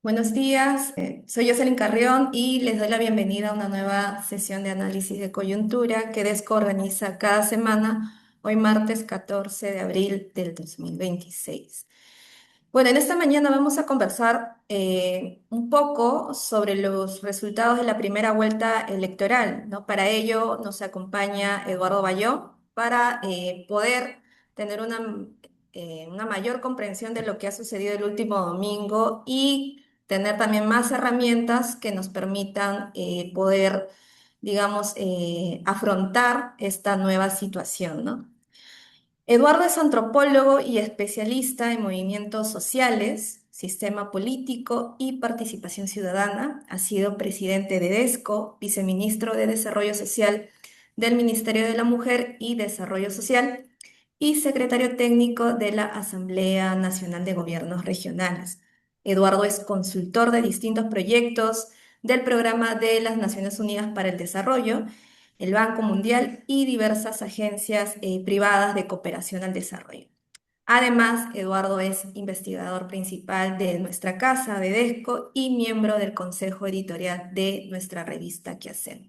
Buenos días, soy Jocelyn Carrión y les doy la bienvenida a una nueva sesión de análisis de coyuntura que Desco organiza cada semana, hoy martes 14 de abril del 2026. Bueno, en esta mañana vamos a conversar un poco sobre los resultados de la primera vuelta electoral, ¿no? Para ello nos acompaña Eduardo Bayón para poder tener una mayor comprensión de lo que ha sucedido el último domingo y tener también más herramientas que nos permitan poder, digamos, afrontar esta nueva situación, ¿no? Eduardo es antropólogo y especialista en movimientos sociales, sistema político y participación ciudadana. Ha sido presidente de DESCO, viceministro de Desarrollo Social del Ministerio de la Mujer y Desarrollo Social y secretario técnico de la Asamblea Nacional de Gobiernos Regionales. Eduardo es consultor de distintos proyectos del Programa de las Naciones Unidas para el Desarrollo, el Banco Mundial y diversas agencias privadas de cooperación al desarrollo. Además, Eduardo es investigador principal de nuestra casa, de DESCO, y miembro del consejo editorial de nuestra revista ¿Qué hacemos?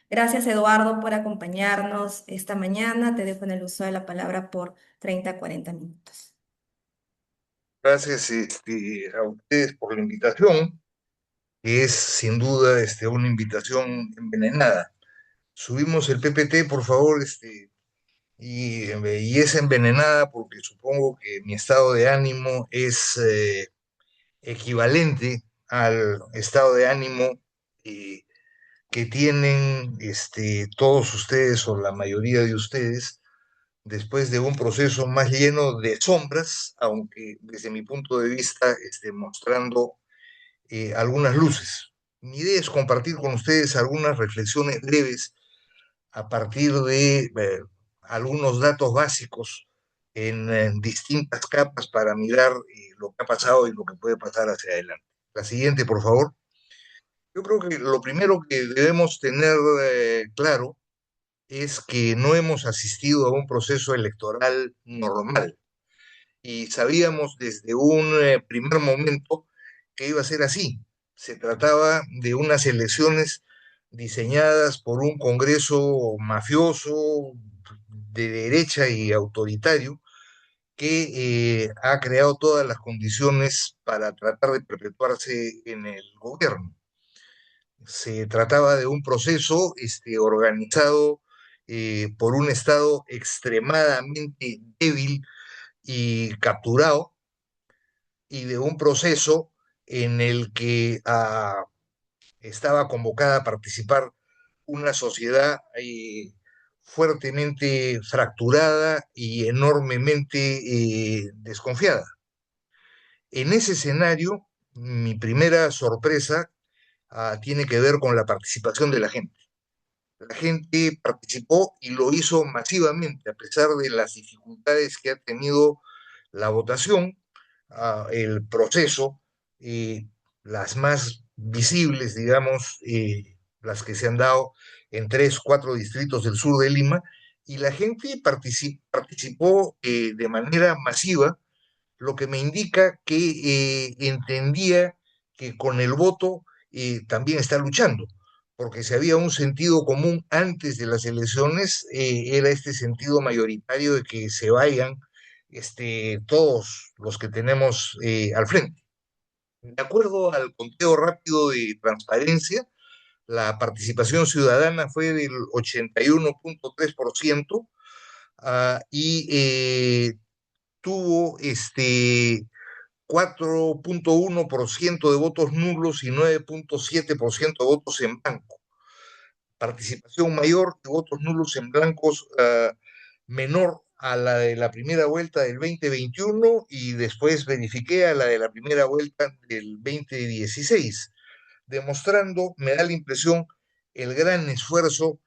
Gracias, Eduardo, por acompañarnos esta mañana. Te dejo en el uso de la palabra por 30 a 40 minutos. Gracias a ustedes por la invitación, que es sin duda una invitación envenenada. Subimos el PPT, por favor, y es envenenada porque supongo que mi estado de ánimo es equivalente al estado de ánimo eh, que tienen todos ustedes o la mayoría de ustedes después de un proceso más lleno de sombras, aunque desde mi punto de vista mostrando algunas luces. Mi idea es compartir con ustedes algunas reflexiones breves a partir de algunos datos básicos en distintas capas para mirar lo que ha pasado y lo que puede pasar hacia adelante. La siguiente, por favor. Yo creo que lo primero que debemos tener claro es que no hemos asistido a un proceso electoral normal y sabíamos desde un primer momento que iba a ser así. Se trataba de unas elecciones diseñadas por un Congreso mafioso, de derecha y autoritario, que ha creado todas las condiciones para tratar de perpetuarse en el gobierno. Se trataba de un proceso organizado por un Estado extremadamente débil y capturado, y de un proceso en el que estaba convocada a participar una sociedad fuertemente fracturada y enormemente desconfiada. En ese escenario, mi primera sorpresa tiene que ver con la participación de la gente. La gente participó y lo hizo masivamente, a pesar de las dificultades que ha tenido la votación, el proceso, eh, las más visibles, digamos, las que se han dado en 3, 4 distritos del sur de Lima, y la gente participó de manera masiva, lo que me indica que entendía que con el voto también está luchando, porque si había un sentido común antes de las elecciones, era este sentido mayoritario de que se vayan todos los que tenemos al frente. De acuerdo al conteo rápido de transparencia, la participación ciudadana fue del 81,3%, y tuvo 4,1% de votos nulos y 9,7% de votos en blanco. Participación mayor de votos nulos en blancos, menor a la de la primera vuelta del 2021, y después verifiqué a la de la primera vuelta del 2016, demostrando, me da la impresión, el gran esfuerzo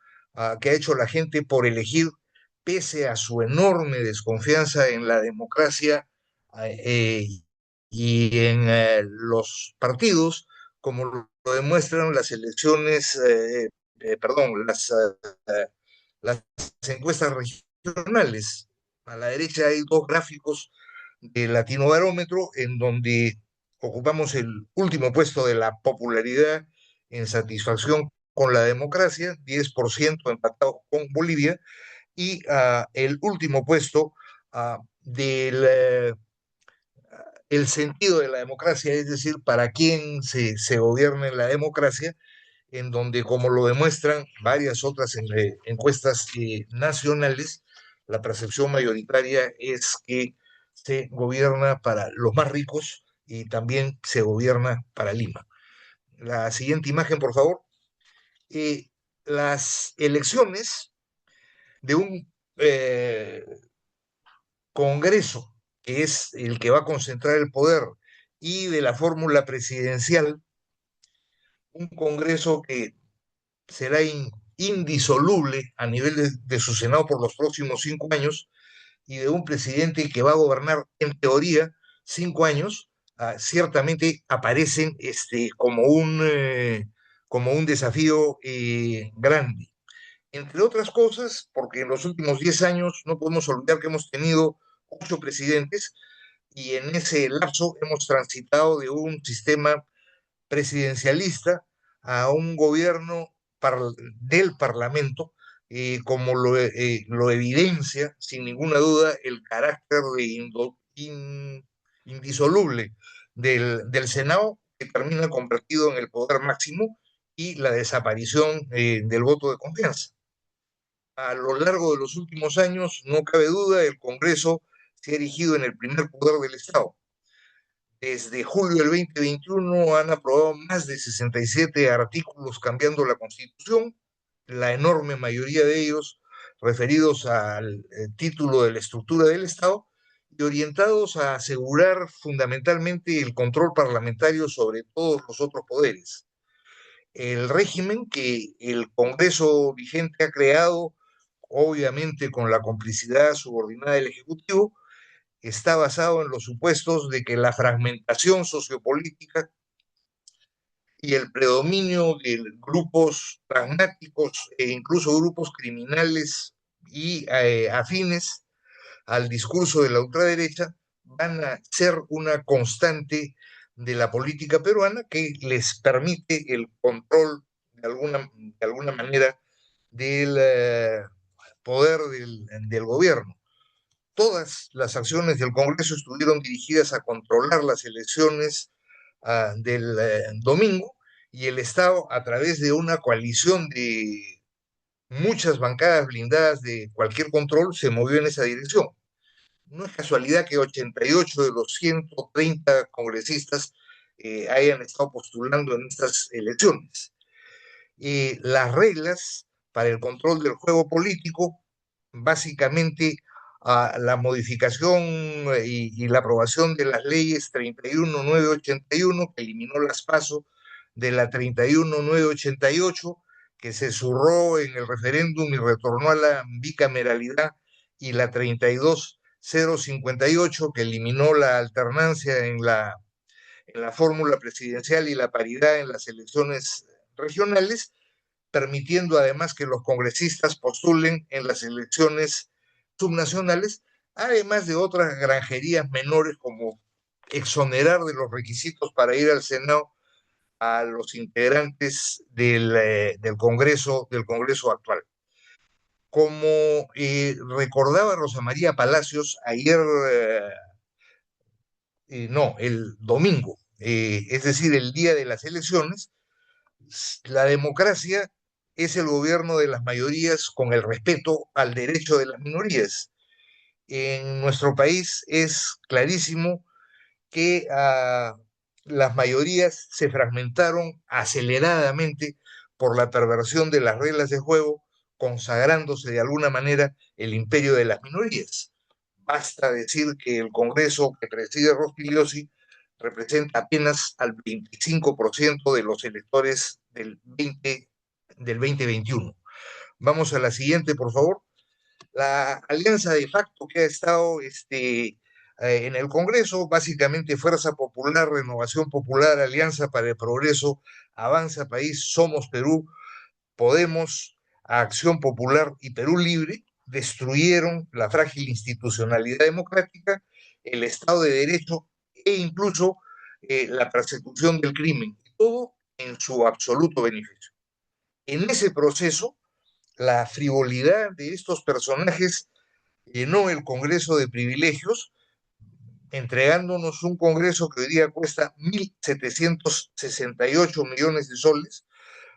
que ha hecho la gente por elegir, pese a su enorme desconfianza en la democracia eh, y en los partidos, como lo demuestran las elecciones, perdón, las encuestas regionales. A la derecha hay dos gráficos de Latinobarómetro en donde ocupamos el último puesto de la popularidad en satisfacción con la democracia, 10% empatado con Bolivia, y el último puesto del el sentido de la democracia, es decir, para quién se gobierna en la democracia, en donde, como lo demuestran varias otras encuestas nacionales, la percepción mayoritaria es que se gobierna para los más ricos y también se gobierna para Lima. La siguiente imagen, por favor. Eh, las elecciones de un Congreso, que es el que va a concentrar el poder, y de la fórmula presidencial, un Congreso que será indisoluble a nivel de su Senado por los próximos 5 años, y de un presidente que va a gobernar en teoría 5 años, ciertamente aparecen como un desafío grande. Entre otras cosas, porque en los últimos 10 años no podemos olvidar que hemos tenido 8 presidentes, y en ese lapso hemos transitado de un sistema presidencialista a un gobierno del Parlamento, como lo evidencia sin ninguna duda el carácter indisoluble del Senado, que termina convertido en el poder máximo, y la desaparición del voto de confianza. A lo largo de los últimos años, no cabe duda, el Congreso se ha erigido en el primer poder del Estado. Desde julio del 2021 han aprobado más de 67 artículos cambiando la Constitución, la enorme mayoría de ellos referidos al título de la estructura del Estado y orientados a asegurar fundamentalmente el control parlamentario sobre todos los otros poderes. El régimen que el Congreso vigente ha creado, obviamente con la complicidad subordinada del Ejecutivo, está basado en los supuestos de que la fragmentación sociopolítica y el predominio de grupos pragmáticos e incluso grupos criminales y afines al discurso de la ultraderecha van a ser una constante de la política peruana, que les permite el control de alguna manera del poder del gobierno. Todas las acciones del Congreso estuvieron dirigidas a controlar las elecciones del domingo, y el Estado, a través de una coalición de muchas bancadas blindadas de cualquier control, se movió en esa dirección. No es casualidad que 88 de los 130 congresistas hayan estado postulando en estas elecciones. Las reglas para el control del juego político, básicamente la modificación y la aprobación de las leyes 31981, que eliminó las PASO, de la 31988, que se zurró en el referéndum y retornó a la bicameralidad, y la 32058, que eliminó la alternancia en la fórmula presidencial y la paridad en las elecciones regionales, permitiendo además que los congresistas postulen en las elecciones subnacionales, además de otras granjerías menores, como exonerar de los requisitos para ir al Senado a los integrantes del Congreso actual. Como recordaba Rosa María Palacios ayer, no, el domingo, es decir, el día de las elecciones, la democracia es el gobierno de las mayorías con el respeto al derecho de las minorías. En nuestro país es clarísimo que las mayorías se fragmentaron aceleradamente por la perversión de las reglas de juego, consagrándose de alguna manera el imperio de las minorías. Basta decir que el Congreso que preside Rospigliosi representa apenas al 25% de los electores del 2021. Vamos a la siguiente, por favor. La alianza de facto que ha estado en el Congreso, básicamente Fuerza Popular, Renovación Popular, Alianza para el Progreso, Avanza País, Somos Perú, Podemos, Acción Popular y Perú Libre, destruyeron la frágil institucionalidad democrática, el Estado de Derecho, e incluso la persecución del crimen, todo en su absoluto beneficio. En ese proceso, la frivolidad de estos personajes llenó el Congreso de privilegios, entregándonos un Congreso que hoy día cuesta 1.768 millones de soles,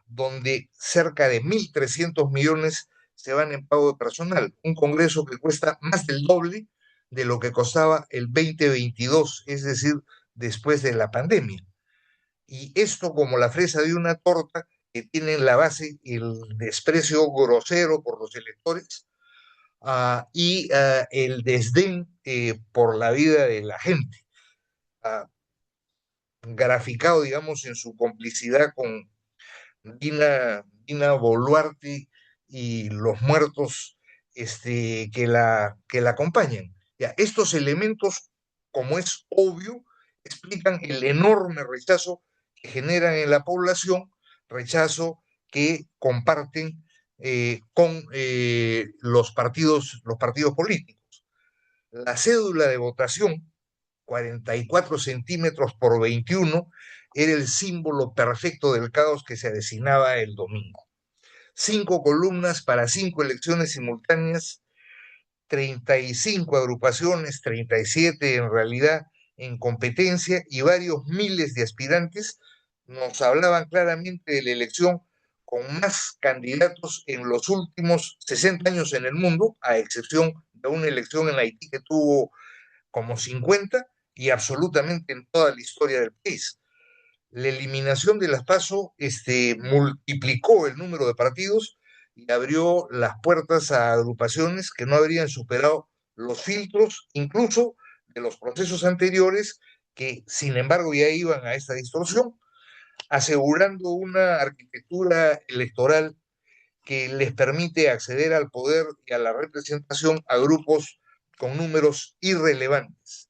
donde cerca de 1.300 millones se van en pago de personal. Un Congreso que cuesta más del doble de lo que costaba el 2022, es decir, después de la pandemia. Y esto como la fresa de una torta que tiene en la base el desprecio grosero por los electores y el desdén por la vida de la gente, uh, graficado, digamos, en su complicidad con Dina Boluarte y los muertos que la acompañan. Ya, estos elementos, como es obvio, explican el enorme rechazo que generan en la población, rechazo que comparten con los partidos políticos. La cédula de votación, 44 centímetros por 21, era el símbolo perfecto del caos que se avecinaba el domingo. 5 columnas para 5 elecciones simultáneas, 35 agrupaciones, 37 en realidad en competencia y varios miles de aspirantes nos hablaban claramente de la elección con más candidatos en los últimos 60 años en el mundo, a excepción de una elección en Haití que tuvo como 50 y absolutamente en toda la historia del país. La eliminación de las PASO multiplicó el número de partidos y abrió las puertas a agrupaciones que no habrían superado los filtros, incluso de los procesos anteriores, que sin embargo ya iban a esta distorsión, asegurando una arquitectura electoral que les permite acceder al poder y a la representación a grupos con números irrelevantes.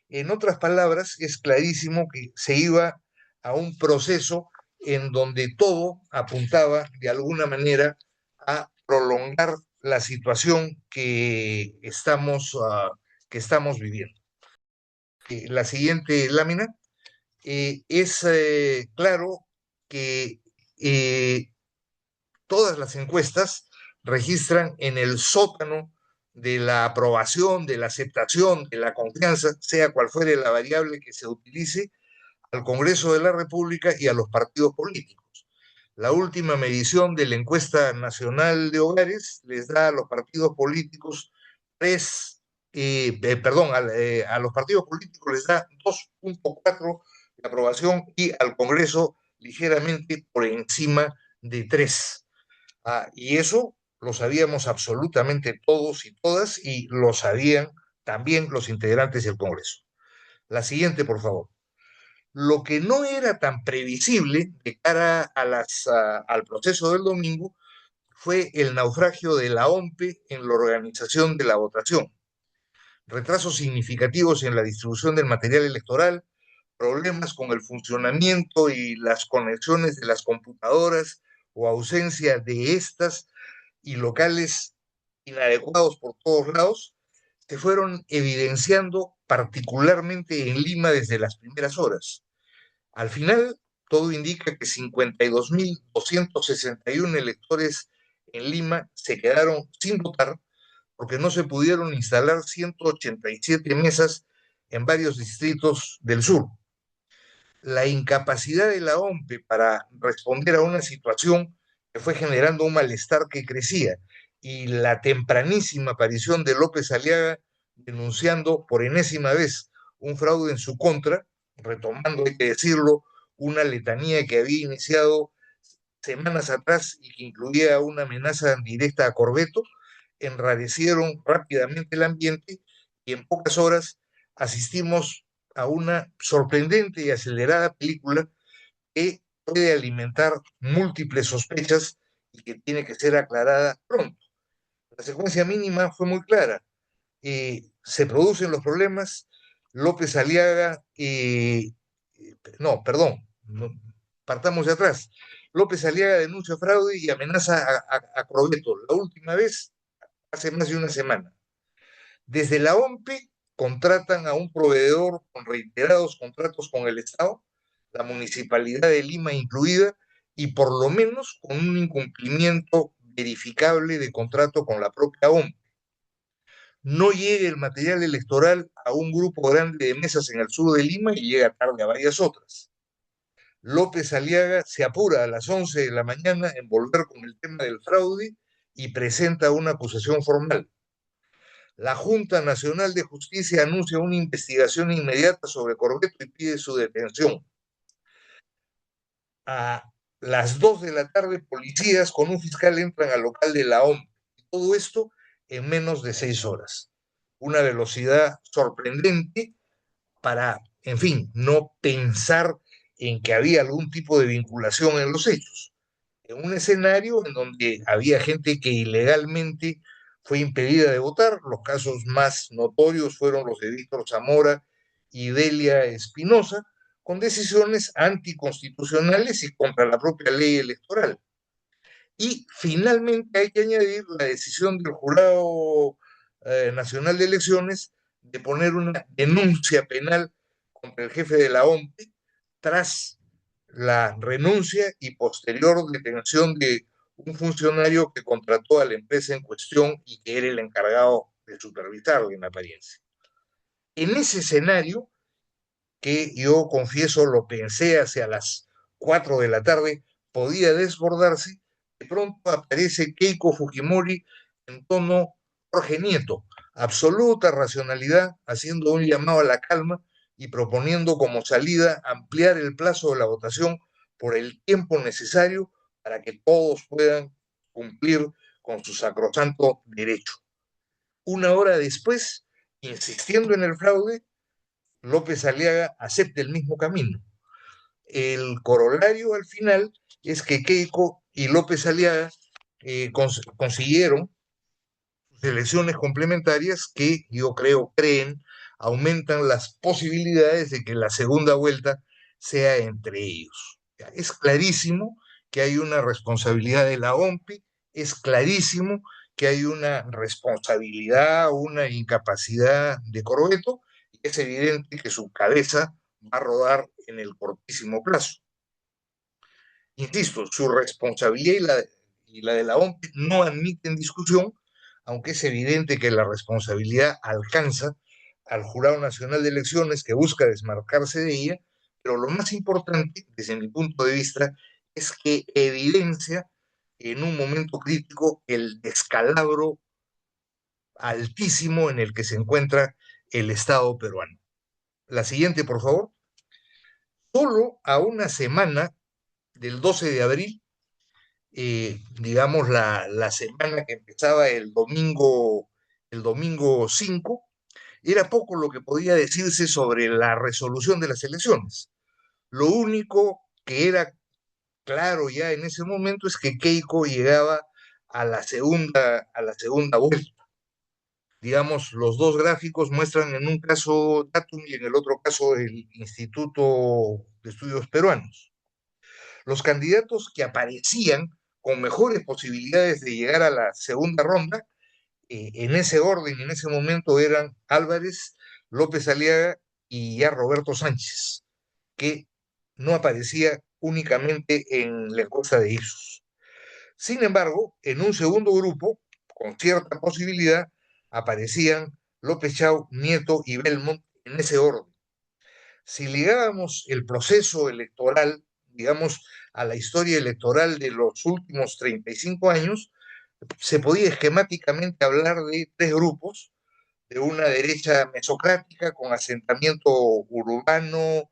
En otras palabras, es clarísimo que se iba a un proceso en donde todo apuntaba de alguna manera a prolongar la situación que estamos viviendo. La siguiente lámina es claro que todas las encuestas registran en el sótano de la aprobación, de la aceptación, de la confianza, sea cual fuere la variable que se utilice, al Congreso de la República y a los partidos políticos. La última medición de la encuesta nacional de hogares les da a los partidos políticos a los partidos políticos les da 2.4 de aprobación y al Congreso ligeramente por encima de 3. Y eso lo sabíamos absolutamente todos y todas y lo sabían también los integrantes del Congreso. La siguiente, por favor. Lo que no era tan previsible de cara al proceso del domingo fue el naufragio de la OMPE en la organización de la votación. Retrasos significativos en la distribución del material electoral, problemas con el funcionamiento y las conexiones de las computadoras o ausencia de estas y locales inadecuados por todos lados, se fueron evidenciando particularmente en Lima desde las primeras horas. Al final, todo indica que 52.261 electores en Lima se quedaron sin votar porque no se pudieron instalar 187 mesas en varios distritos del sur. La incapacidad de la OMPE para responder a una situación que fue generando un malestar que crecía y la tempranísima aparición de López Aliaga denunciando por enésima vez un fraude en su contra, retomando, hay que decirlo, una letanía que había iniciado semanas atrás y que incluía una amenaza directa a Corbeto, enrarecieron rápidamente el ambiente y en pocas horas asistimos a una sorprendente y acelerada película que puede alimentar múltiples sospechas y que tiene que ser aclarada pronto. La secuencia mínima fue muy clara. Se producen los problemas, López Aliaga, no, perdón, partamos de atrás. López Aliaga denuncia fraude y amenaza a Crobeto, la última vez hace más de una semana. Desde la OMPE contratan a un proveedor con reiterados contratos con el Estado, la Municipalidad de Lima incluida, y por lo menos con un incumplimiento verificable de contrato con la propia OMP. No llega el material electoral a un grupo grande de mesas en el sur de Lima y llega tarde a varias otras. López Aliaga se apura a las 11 de la mañana en volver con el tema del fraude y presenta una acusación formal. La Junta Nacional de Justicia anuncia una investigación inmediata sobre Corbeto y pide su detención. A las 2 de la tarde, policías con un fiscal entran al local de la OMP. Todo esto en menos de 6 horas. Una velocidad sorprendente para, en fin, no pensar en que había algún tipo de vinculación en los hechos. En un escenario en donde había gente que ilegalmente fue impedida de votar. Los casos más notorios fueron los de Víctor Zamora y Delia Espinosa, con decisiones anticonstitucionales y contra la propia ley electoral. Y finalmente hay que añadir la decisión del Jurado Nacional de Elecciones de poner una denuncia penal contra el jefe de la OMP tras la renuncia y posterior detención de un funcionario que contrató a la empresa en cuestión y que era el encargado de supervisarlo en apariencia. En ese escenario, que yo confieso lo pensé hacia las 4 de la tarde, podía desbordarse, de pronto aparece Keiko Fujimori en tono Jorge Nieto, absoluta racionalidad, haciendo un llamado a la calma y proponiendo como salida ampliar el plazo de la votación por el tiempo necesario para que todos puedan cumplir con su sacrosanto derecho. Una hora después, insistiendo en el fraude, López Aliaga acepta el mismo camino. El corolario al final es que Keiko y López Aliaga consiguieron elecciones complementarias que yo creo aumentan las posibilidades de que la segunda vuelta sea entre ellos. Es clarísimo que hay una responsabilidad de la OMPI, es clarísimo que hay una responsabilidad, una incapacidad de Corbeto, y es evidente que su cabeza va a rodar en el cortísimo plazo. Insisto, su responsabilidad y la de la OMP no admiten discusión, aunque es evidente que la responsabilidad alcanza al Jurado Nacional de Elecciones que busca desmarcarse de ella, pero lo más importante, desde mi punto de vista, es que evidencia en un momento crítico el descalabro altísimo en el que se encuentra el Estado peruano. La siguiente, por favor. Solo a una semana del 12 de abril, digamos, la semana que empezaba el domingo 5, era poco lo que podía decirse sobre la resolución de las elecciones. Lo único que era claro ya en ese momento es que Keiko llegaba a la segunda vuelta. Digamos, los dos gráficos muestran en un caso Datum y en el otro caso el Instituto de Estudios Peruanos. Los candidatos que aparecían con mejores posibilidades de llegar a la segunda ronda, en ese orden, en ese momento, eran Álvarez, López Aliaga y ya Roberto Sánchez, que no aparecía únicamente en la encuesta de Ipsos. Sin embargo, en un segundo grupo, con cierta posibilidad, aparecían López Chau, Nieto y Belmont en ese orden. Si ligábamos el proceso electoral, digamos, a la historia electoral de los últimos 35 años, se podía esquemáticamente hablar de tres grupos: de una derecha mesocrática con asentamiento urbano,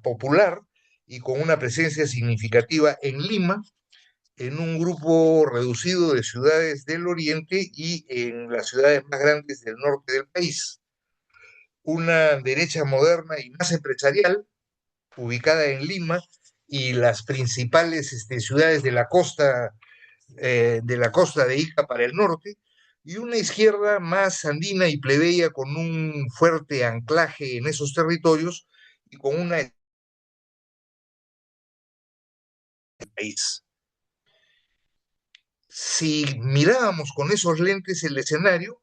popular y con una presencia significativa en Lima, en un grupo reducido de ciudades del oriente y en las ciudades más grandes del norte del país. Una derecha moderna y más empresarial, ubicada en Lima y las principales ciudades de la costa de Ica para el norte, y una izquierda más andina y plebeya con un fuerte anclaje en esos territorios y con una país. Si mirábamos con esos lentes el escenario,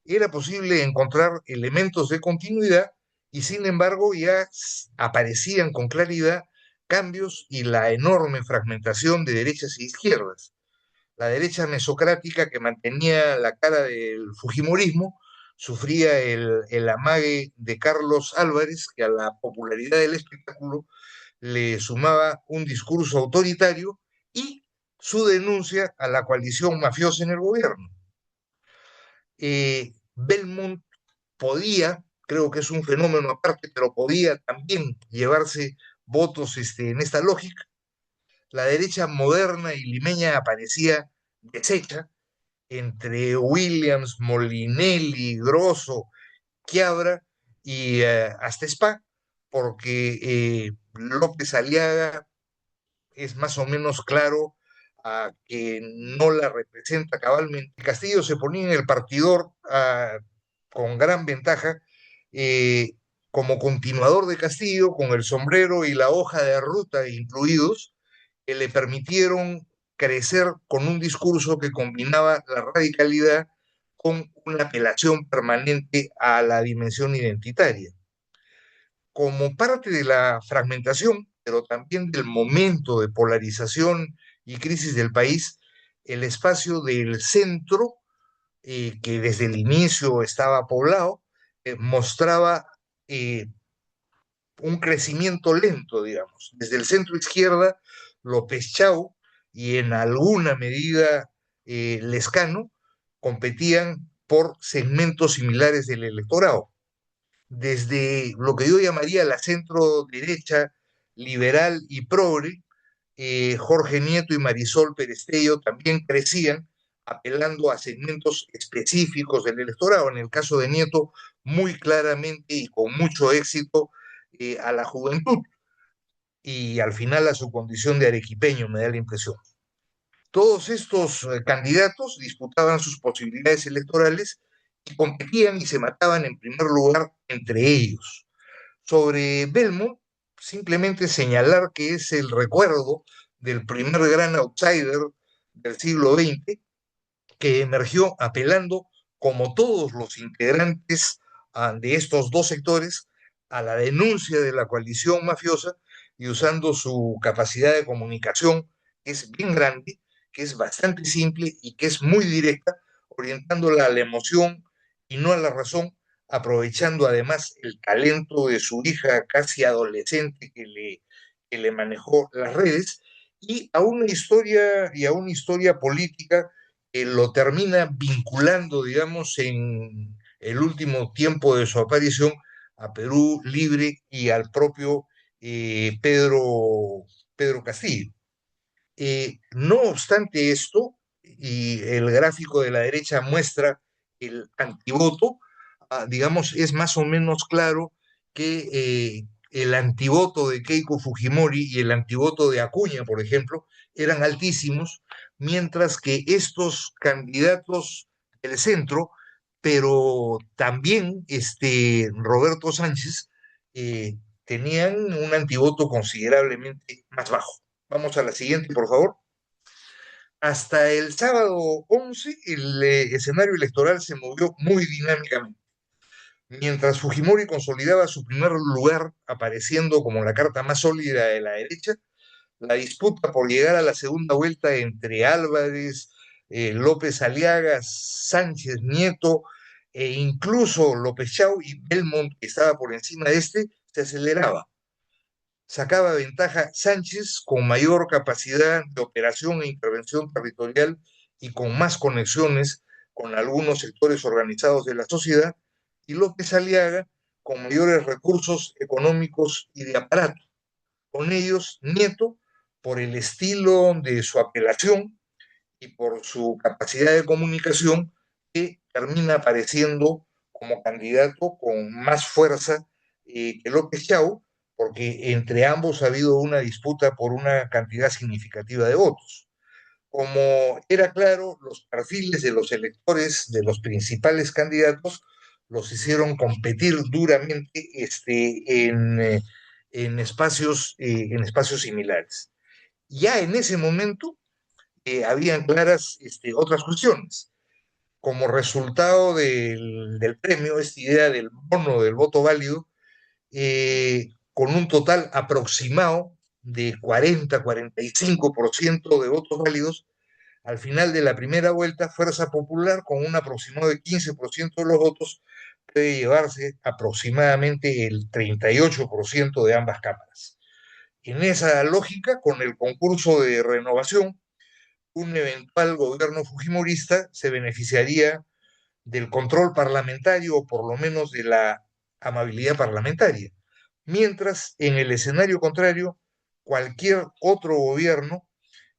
era posible encontrar elementos de continuidad y sin embargo ya aparecían con claridad cambios y la enorme fragmentación de derechas e izquierdas. La derecha mesocrática que mantenía la cara del fujimorismo sufría el amague de Carlos Álvarez, que a la popularidad del espectáculo le sumaba un discurso autoritario y su denuncia a la coalición mafiosa en el gobierno. Belmont podía, creo que es un fenómeno aparte, pero podía también llevarse votos en esta lógica. La derecha moderna y limeña aparecía deshecha entre Williams, Molinelli, Grosso, Quiabra y hasta Spa, porque López Aliaga es más o menos claro que no la representa cabalmente. Castillo se ponía en el partidor con gran ventaja eh, como continuador de Castillo, con el sombrero y la hoja de ruta incluidos, que le permitieron crecer con un discurso que combinaba la radicalidad con una apelación permanente a la dimensión identitaria. Como parte de la fragmentación, pero también del momento de polarización y crisis del país, el espacio del centro, que desde el inicio estaba poblado, mostraba eh, un crecimiento lento, digamos. Desde el centro izquierda, López Chau y en alguna medida Lescano competían por segmentos similares del electorado. Desde lo que yo llamaría la centro derecha, liberal y progre, Jorge Nieto y Marisol Perestello también crecían apelando a segmentos específicos del electorado. En el caso de Nieto, muy claramente y con mucho éxito a la juventud y al final a su condición de arequipeño, me da la impresión. Todos estos candidatos disputaban sus posibilidades electorales y competían y se mataban en primer lugar entre ellos. Sobre Belmont, simplemente señalar que es el recuerdo del primer gran outsider del siglo XX que emergió apelando, como todos los integrantes de estos dos sectores, a la denuncia de la coalición mafiosa y usando su capacidad de comunicación, que es bien grande, que es bastante simple y que es muy directa, orientándola a la emoción y no a la razón, aprovechando además el talento de su hija casi adolescente que le manejó las redes, y a una historia política lo termina vinculando, digamos, en el último tiempo de su aparición a Perú Libre y al propio Pedro Castillo. No obstante esto, y el gráfico de la derecha muestra el antivoto, digamos, es más o menos claro que el antivoto de Keiko Fujimori y el antivoto de Acuña, por ejemplo, eran altísimos, mientras que estos candidatos del centro, pero también Roberto Sánchez, tenían un antivoto considerablemente más bajo. Vamos a la siguiente, por favor. Hasta el sábado 11, el escenario electoral se movió muy dinámicamente. Mientras Fujimori consolidaba su primer lugar, apareciendo como la carta más sólida de la derecha, la disputa por llegar a la segunda vuelta entre Álvarez, López Aliaga, Sánchez Nieto e incluso López Chau y Belmont, que estaba por encima de se aceleraba. Sacaba ventaja Sánchez con mayor capacidad de operación e intervención territorial y con más conexiones con algunos sectores organizados de la sociedad, y López Aliaga con mayores recursos económicos y de aparato. Con ellos, Nieto, por el estilo de su apelación y por su capacidad de comunicación, que termina apareciendo como candidato con más fuerza que López Chau, porque entre ambos ha habido una disputa por una cantidad significativa de votos. Como era claro, los perfiles de los electores de los principales candidatos los hicieron competir duramente en espacios similares. Ya en ese momento habían claras otras cuestiones. como resultado del premio, esta idea del bono del voto válido, con un total aproximado de 40-45% de votos válidos. Al final de la primera vuelta, Fuerza Popular, con un aproximado de 15% de los votos, puede llevarse aproximadamente el 38% de ambas cámaras. En esa lógica, con el concurso de renovación, un eventual gobierno fujimorista se beneficiaría del control parlamentario o por lo menos de la amabilidad parlamentaria. Mientras, en el escenario contrario, cualquier otro gobierno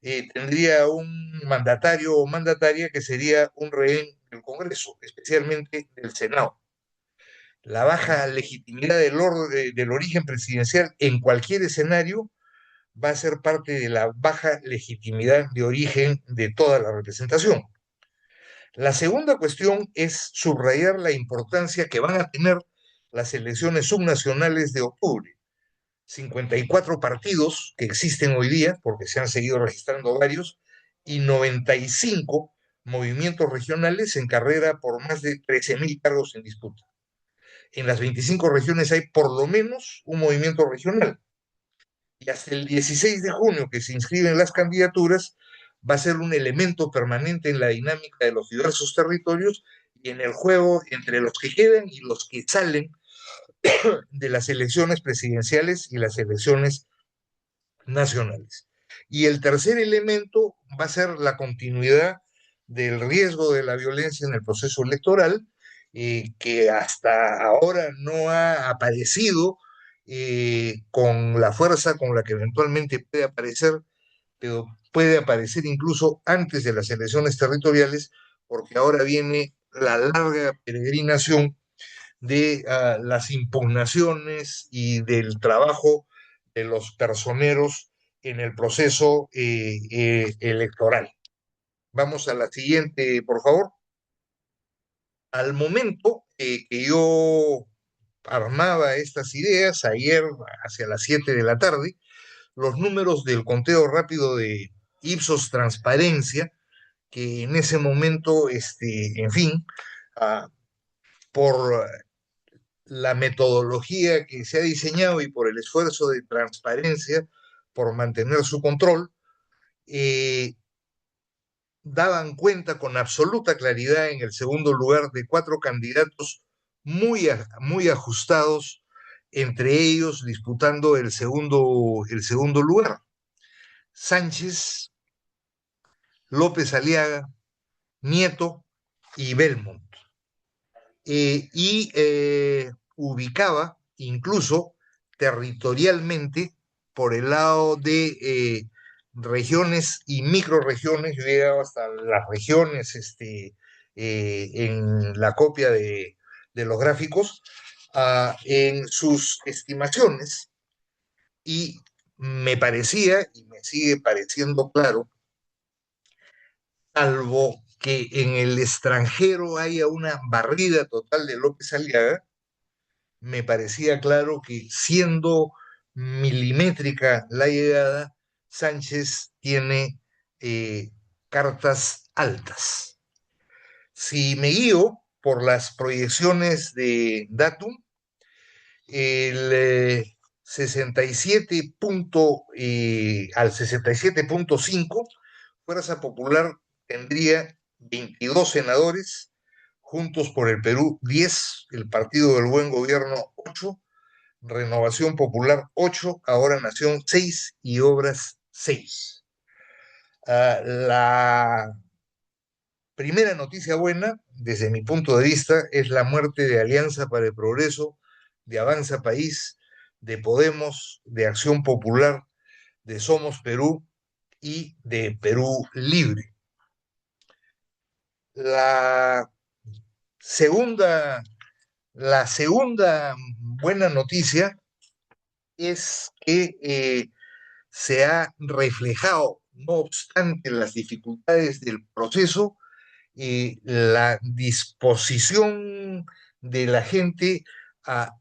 tendría un mandatario o mandataria que sería un rehén del Congreso, especialmente del Senado. La baja legitimidad del origen presidencial en cualquier escenario va a ser parte de la baja legitimidad de origen de toda la representación. La segunda cuestión es subrayar la importancia que van a tener las elecciones subnacionales de octubre. 54 partidos que existen hoy día, porque se han seguido registrando varios, y 95 movimientos regionales en carrera por más de 13.000 cargos en disputa. En las 25 regiones hay por lo menos un movimiento regional. Y hasta el 16 de junio que se inscriben las candidaturas, va a ser un elemento permanente en la dinámica de los diversos territorios y en el juego entre los que quedan y los que salen de las elecciones presidenciales y las elecciones nacionales. Y el tercer elemento va a ser la continuidad del riesgo de la violencia en el proceso electoral, que hasta ahora no ha aparecido con la fuerza con la que eventualmente puede aparecer, pero puede aparecer incluso antes de las elecciones territoriales, porque ahora viene la larga peregrinación de las impugnaciones y del trabajo de los personeros en el proceso electoral. Vamos a la siguiente, por favor. Al momento que yo armaba estas ideas, ayer hacia las 7 de la tarde, los números del conteo rápido de Ipsos Transparencia, que en ese momento, en fin, por la metodología que se ha diseñado y por el esfuerzo de transparencia, por mantener su control, eh, daban cuenta con absoluta claridad en el segundo lugar de cuatro candidatos muy ajustados, entre ellos disputando el segundo lugar. Sánchez, López Aliaga, Nieto y Belmont. Ubicaba incluso territorialmente por el lado de regiones y microregiones. Yo he llegado hasta las regiones en la copia de los gráficos, en sus estimaciones, y me parecía y me sigue pareciendo claro, salvo que en el extranjero haya una barrida total de López Aliaga, me parecía claro que siendo milimétrica la llegada, Sánchez tiene cartas altas. Si me guío por las proyecciones de Datum, el 67 al 67,5, Fuerza Popular tendría 22 senadores, Juntos por el Perú 10, el Partido del Buen Gobierno 8, Renovación Popular 8, Ahora Nación 6 y Obras 6. La primera noticia buena, desde mi punto de vista, es la muerte de Alianza para el Progreso, de Avanza País, de Podemos, de Acción Popular, de Somos Perú y de Perú Libre. La segunda, la segunda buena noticia es que se ha reflejado, no obstante las dificultades del proceso, la disposición de la gente a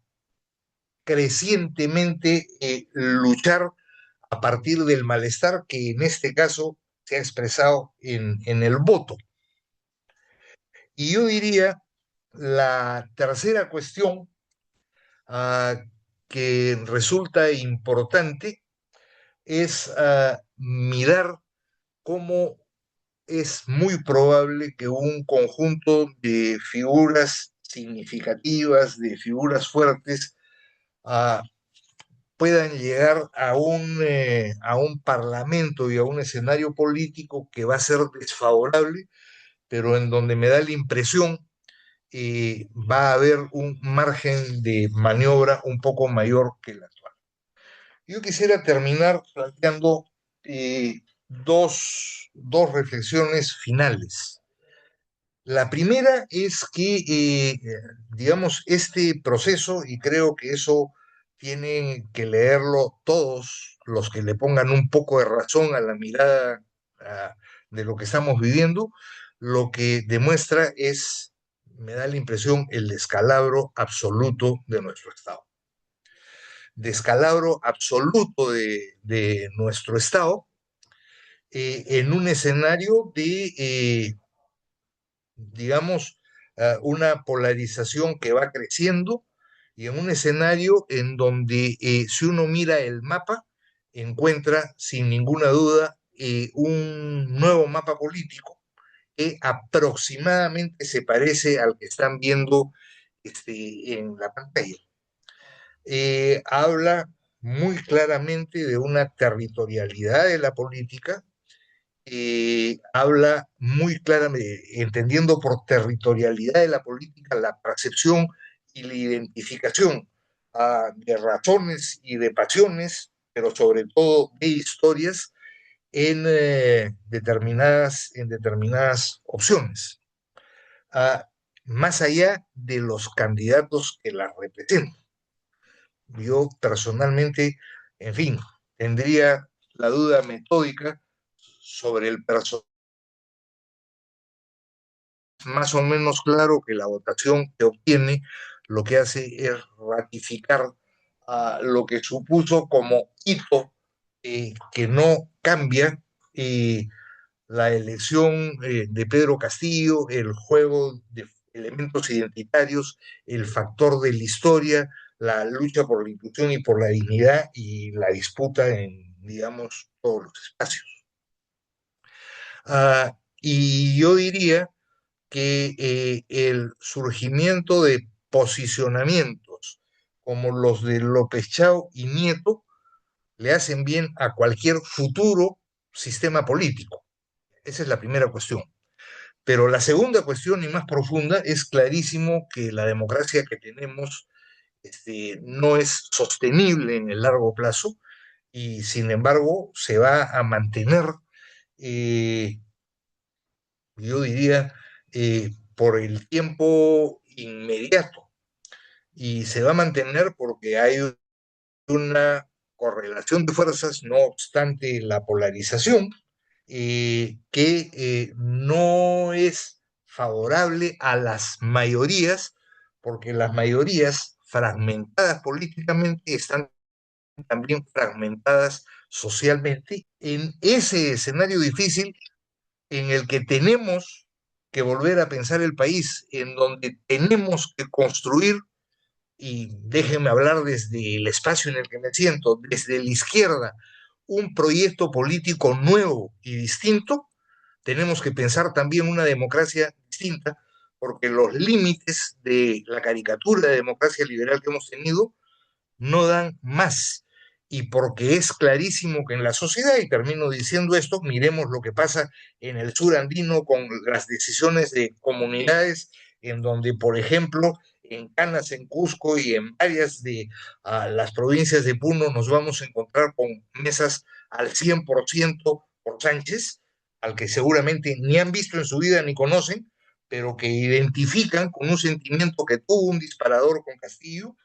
crecientemente luchar a partir del malestar que en este caso se ha expresado en el voto. Y yo diría, la tercera cuestión que resulta importante es mirar cómo es muy probable que un conjunto de figuras significativas, de figuras fuertes, ah, puedan llegar a un parlamento y a un escenario político que va a ser desfavorable, pero en donde me da la impresión va a haber un margen de maniobra un poco mayor que el actual. Yo quisiera terminar planteando dos reflexiones finales. La primera es que, digamos, este proceso, y creo que eso tienen que leerlo todos los que le pongan un poco de razón a la mirada ah, de lo que estamos viviendo, lo que demuestra es, me da la impresión, el descalabro absoluto de nuestro Estado. Descalabro absoluto de nuestro Estado en un escenario de digamos, una polarización que va creciendo y en un escenario en donde si uno mira el mapa, encuentra sin ninguna duda un nuevo mapa político que aproximadamente se parece al que están viendo en la pantalla. Habla muy claramente de una territorialidad de la política, habla muy claramente, entendiendo por territorialidad de la política la percepción y la identificación de razones y de pasiones, pero sobre todo de historias en determinadas opciones, ah, más allá de los candidatos que las representan. Yo personalmente, en fin, tendría la duda metódica sobre el personaje más o menos claro que la votación que obtiene lo que hace es ratificar lo que supuso como hito que no cambia la elección de Pedro Castillo, el juego de elementos identitarios, el factor de la historia, la lucha por la inclusión y por la dignidad y la disputa en, digamos, todos los espacios. Y yo diría que el surgimiento de posicionamientos como los de López Chao y Nieto le hacen bien a cualquier futuro sistema político. Esa es la primera cuestión. Pero la segunda cuestión y más profunda es clarísimo que la democracia que tenemos no es sostenible en el largo plazo y sin embargo se va a mantener, eh, yo diría, por el tiempo inmediato y se va a mantener porque hay una correlación de fuerzas, no obstante la polarización, que no es favorable a las mayorías, porque las mayorías fragmentadas políticamente están también fragmentadas socialmente. En ese escenario difícil en el que tenemos que volver a pensar el país, en donde tenemos que construir, y déjenme hablar desde el espacio en el que me siento, desde la izquierda, un proyecto político nuevo y distinto, tenemos que pensar también una democracia distinta, porque los límites de la caricatura de democracia liberal que hemos tenido no dan más. Y porque es clarísimo que en la sociedad, y termino diciendo esto, miremos lo que pasa en el sur andino con las decisiones de comunidades, en donde, por ejemplo, en Canas, en Cusco y en varias de las provincias de Puno nos vamos a encontrar con mesas al 100% por Sánchez, al que seguramente ni han visto en su vida ni conocen, pero que identifican con un sentimiento que tuvo un disparador con Castillo,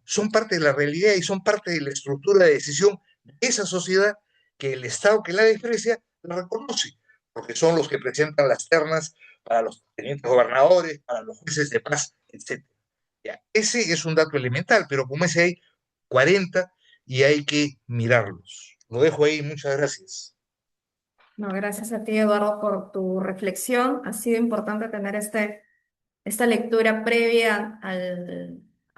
son parte de la realidad y son parte de la estructura de decisión de esa sociedad que el Estado que la desprecia la reconoce, porque son los que presentan las ternas para los tenientes gobernadores, para los jueces de paz, etc. Ya, ese es un dato elemental, pero como ese hay 40 y hay que mirarlos. Lo dejo ahí, muchas gracias. No, gracias a ti, Eduardo, por tu reflexión. Ha sido importante tener esta lectura previa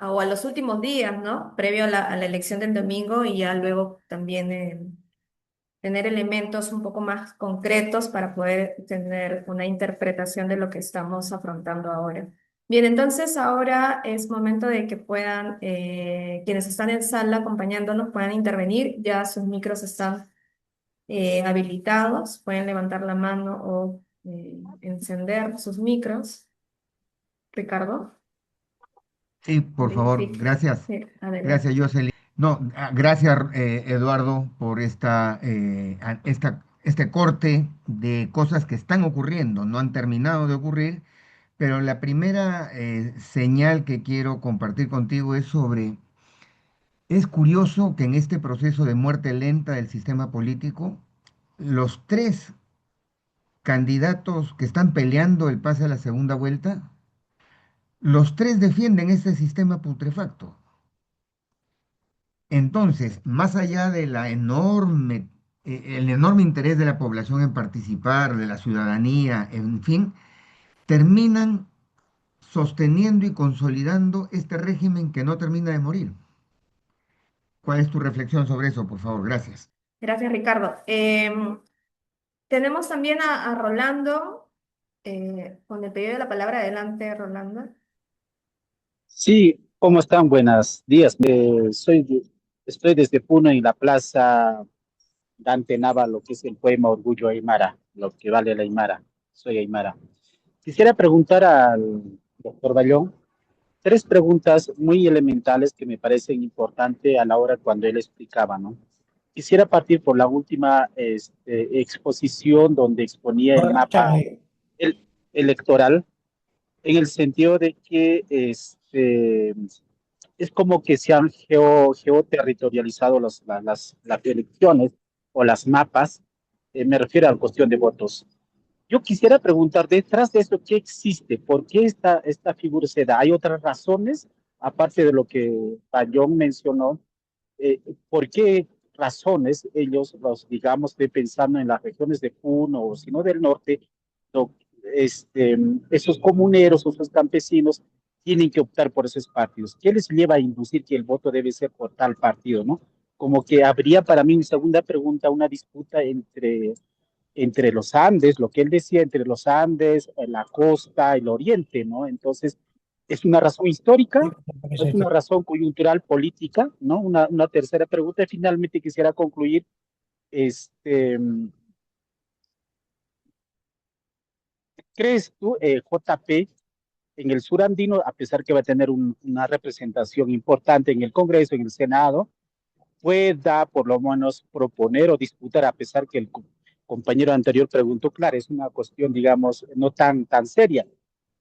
o a los últimos días, ¿no? Previo a la elección del domingo y ya luego también tener elementos un poco más concretos para poder tener una interpretación de lo que estamos afrontando ahora. Bien, entonces ahora es momento de que puedan, quienes están en sala acompañándonos, puedan intervenir. Ya sus micros están habilitados, pueden levantar la mano o encender sus micros. Ricardo, Sí, por favor, verifique. gracias. Sí, adelante. Gracias, Jocelyn. No, gracias, Eduardo, por este corte de cosas que están ocurriendo, no han terminado de ocurrir, pero la primera señal que quiero compartir contigo es es curioso que en este proceso de muerte lenta del sistema político, los tres candidatos que están peleando el pase a la segunda vuelta, los tres defienden este sistema putrefacto. Entonces, más allá de el enorme interés de la población en participar, de la ciudadanía, en fin, terminan sosteniendo y consolidando este régimen que no termina de morir. ¿Cuál es tu reflexión sobre eso, por favor? Gracias. Gracias, Ricardo. Tenemos también a Rolando con el pedido de la palabra. Adelante, Rolando. Sí, ¿cómo están? Buenos días. Estoy desde Puno en la plaza Dante Nava, lo que es el poema Orgullo Aymara, lo que vale la Aymara. Soy Aymara. Quisiera preguntar al doctor Bayón tres preguntas muy elementales que me parecen importantes a la hora cuando él explicaba, ¿no? Quisiera partir por la última exposición donde exponía el mapa el- electoral en el sentido de que es como que se han geoterritorializado las elecciones o las mapas, me refiero a la cuestión de votos. Yo quisiera preguntar, detrás de esto, ¿qué existe? ¿Por qué esta figura se da? ¿Hay otras razones, aparte de lo que Bayón mencionó? ¿Por qué razones ellos, digamos, de pensando en las regiones de Puno o sino del norte, lo- este, esos comuneros o esos campesinos tienen que optar por esos partidos? ¿Qué les lleva a inducir que el voto debe ser por tal partido, no? Como que habría para mí, mi segunda pregunta, una disputa entre los Andes, lo que él decía, entre los Andes, la costa, el oriente, ¿no? Entonces, ¿es una razón histórica o es una razón coyuntural política, ¿no? Una tercera pregunta y finalmente quisiera concluir, este, ¿crees tú, JP, en el sur andino, a pesar que va a tener una representación importante en el Congreso, en el Senado, pueda por lo menos proponer o disputar, a pesar que el compañero anterior preguntó, claro, es una cuestión, digamos, no tan seria.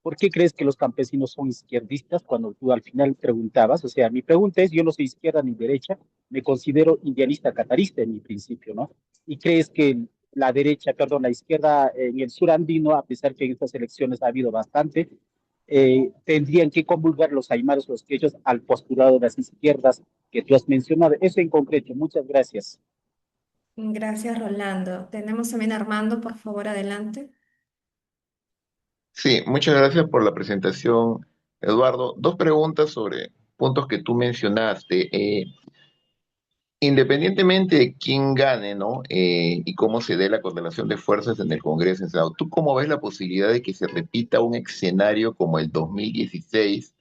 ¿Por qué crees que los campesinos son izquierdistas cuando tú al final preguntabas? O sea, mi pregunta es, yo no soy izquierda ni derecha, me considero indianista catarista en mi principio, ¿no? ¿Y crees que la derecha, perdón, la izquierda en el sur andino, a pesar que en estas elecciones ha habido bastante, tendrían que convulgar los aymaros, los quechos, al postulado de las izquierdas que tú has mencionado? Eso en concreto. Muchas gracias. Gracias, Rolando. Tenemos también a Armando, por favor, adelante. Sí, muchas gracias por la presentación, Eduardo. Dos preguntas sobre puntos que tú mencionaste. Independientemente de quién gane, ¿no? Y cómo se dé la correlación de fuerzas en el Congreso, en el Senado, ¿tú cómo ves la posibilidad de que se repita un escenario como el 2016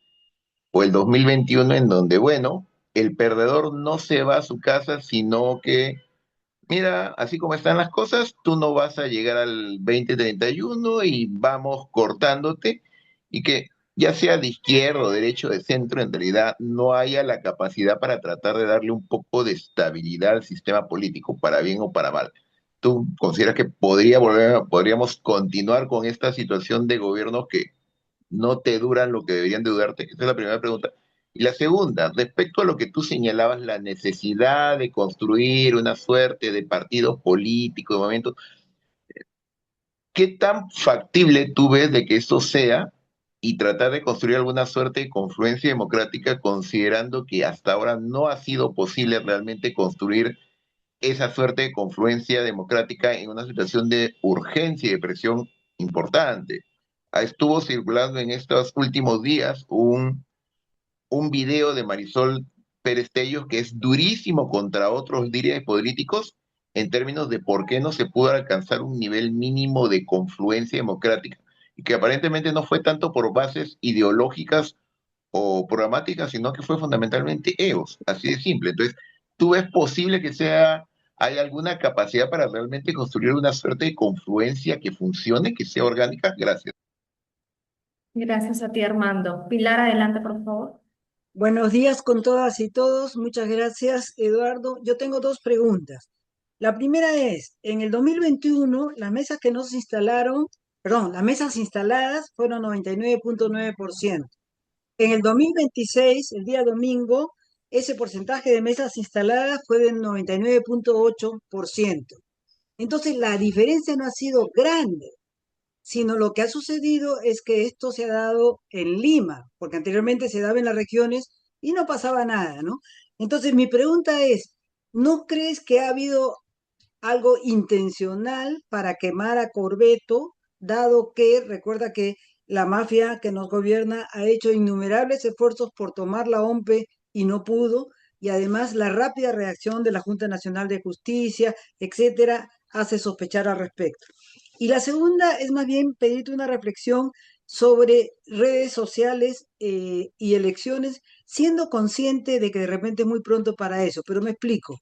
o el 2021 en donde, bueno, el perdedor no se va a su casa, sino que mira, así como están las cosas, tú no vas a llegar al 2031 y vamos cortándote y que ya sea de izquierda o derecho de centro, en realidad no haya la capacidad para tratar de darle un poco de estabilidad al sistema político, para bien o para mal. ¿Tú consideras que podríamos continuar con esta situación de gobierno que no te duran lo que deberían de durarte? Esa es la primera pregunta. Y la segunda, respecto a lo que tú señalabas, la necesidad de construir una suerte de partido político, de momento, ¿qué tan factible tú ves de que esto sea y tratar de construir alguna suerte de confluencia democrática, considerando que hasta ahora no ha sido posible realmente construir esa suerte de confluencia democrática en una situación de urgencia y de presión importante. Estuvo circulando en estos últimos días un video de Marisol Pérez Tellos que es durísimo contra otros líderes políticos en términos de por qué no se pudo alcanzar un nivel mínimo de confluencia democrática y que aparentemente no fue tanto por bases ideológicas o programáticas, sino que fue fundamentalmente egos, así de simple. Entonces, ¿tú ves posible que hay alguna capacidad para realmente construir una suerte de confluencia que funcione, que sea orgánica? Gracias. Gracias a ti, Armando. Pilar, adelante, por favor. Buenos días con todas y todos. Muchas gracias, Eduardo. Yo tengo dos preguntas. La primera es, en el 2021, las mesas que no se instalaron, perdón, las mesas instaladas fueron 99.9%. En el 2026, el día domingo, ese porcentaje de mesas instaladas fue del 99.8%. Entonces, la diferencia no ha sido grande, sino lo que ha sucedido es que esto se ha dado en Lima, porque anteriormente se daba en las regiones y no pasaba nada, ¿no? Entonces, mi pregunta es, ¿no crees que ha habido algo intencional para quemar a Corbeto, dado que recuerda que la mafia que nos gobierna ha hecho innumerables esfuerzos por tomar la OMPE y no pudo, y además la rápida reacción de la Junta Nacional de Justicia, etcétera, hace sospechar al respecto? Y la segunda es más bien pedirte una reflexión sobre redes sociales y elecciones, siendo consciente de que de repente es muy pronto para eso, pero me explico.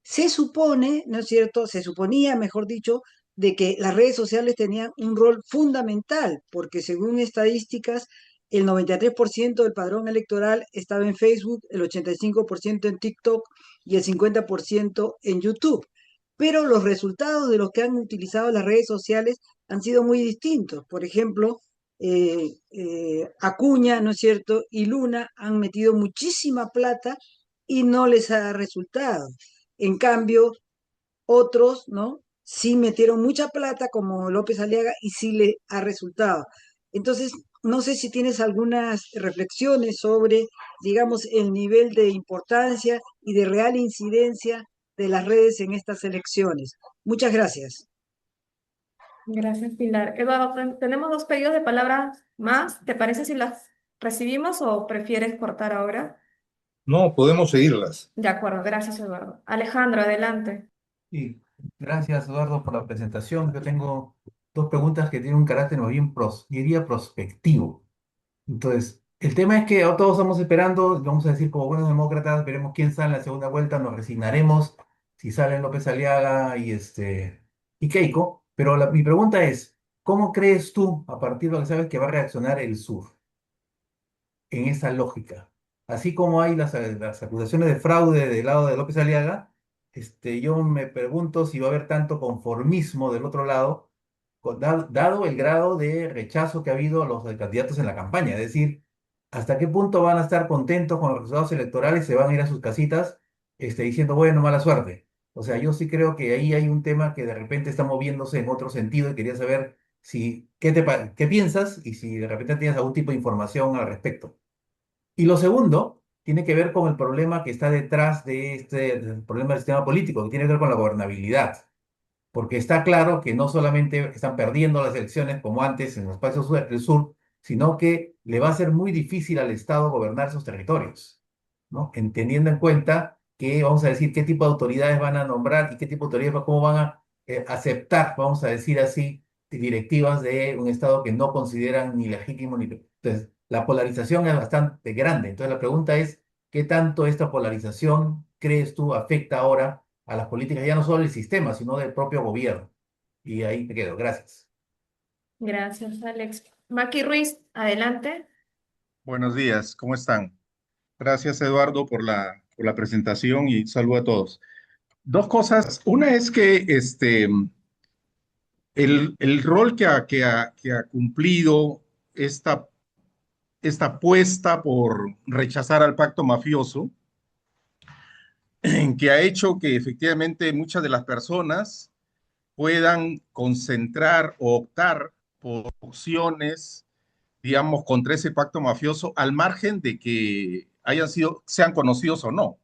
Se supone, ¿no es cierto? Se suponía, mejor dicho, de que las redes sociales tenían un rol fundamental, porque según estadísticas, el 93% del padrón electoral estaba en Facebook, el 85% en TikTok y el 50% en YouTube. Pero los resultados de los que han utilizado las redes sociales han sido muy distintos. Por ejemplo, Acuña, ¿no es cierto? Y Luna han metido muchísima plata y no les ha resultado. En cambio, otros, ¿no? Sí metieron mucha plata, como López Aliaga, y sí le ha resultado. Entonces, no sé si tienes algunas reflexiones sobre, digamos, el nivel de importancia y de real incidencia de las redes en estas elecciones. Muchas gracias. Gracias, Pilar. Eduardo, tenemos dos pedidos de palabras más. ¿Te parece si las recibimos o prefieres cortar ahora? No, podemos seguirlas. De acuerdo, gracias, Eduardo. Alejandro, adelante. Sí, gracias Eduardo por la presentación. Yo tengo dos preguntas que tienen un carácter más bien, diría, prospectivo. Entonces, el tema es que todos estamos esperando, vamos a decir como buenos demócratas, veremos quién sale en la segunda vuelta, nos resignaremos si salen López Aliaga y Keiko, pero mi pregunta es, ¿cómo crees tú, a partir de lo que sabes, que va a reaccionar el sur en esa lógica? Así como hay las acusaciones de fraude del lado de López Aliaga, yo me pregunto si va a haber tanto conformismo del otro lado, dado el grado de rechazo que ha habido a los candidatos en la campaña. Es decir, hasta qué punto van a estar contentos con los resultados electorales, se van a ir a sus casitas diciendo, bueno, mala suerte. O sea, yo sí creo que ahí hay un tema que de repente está moviéndose en otro sentido y quería saber qué piensas y si de repente tienes algún tipo de información al respecto. Y lo segundo tiene que ver con el problema que está detrás de del problema del sistema político, que tiene que ver con la gobernabilidad. Porque está claro que no solamente están perdiendo las elecciones como antes en los países del sur, sino que le va a ser muy difícil al Estado gobernar esos territorios, ¿no? Entendiendo en cuenta que, vamos a decir, qué tipo de autoridades van a nombrar y qué tipo de autoridades, cómo van a aceptar, vamos a decir así, directivas de un Estado que no consideran ni legítimo ni... Entonces, la polarización es bastante grande. Entonces, la pregunta es, ¿qué tanto esta polarización crees tú afecta ahora a las políticas, ya no solo del sistema, sino del propio gobierno? Y ahí te quedo. Gracias. Gracias, Alex. Maki Ruiz, adelante. Buenos días, ¿cómo están? Gracias, Eduardo, por la presentación y saludo a todos. Dos cosas. Una es que el rol que ha cumplido esta, esta apuesta por rechazar al pacto mafioso, que ha hecho que efectivamente muchas de las personas puedan concentrar o optar por opciones, digamos, contra ese pacto mafioso, al margen de que sean conocidos o no.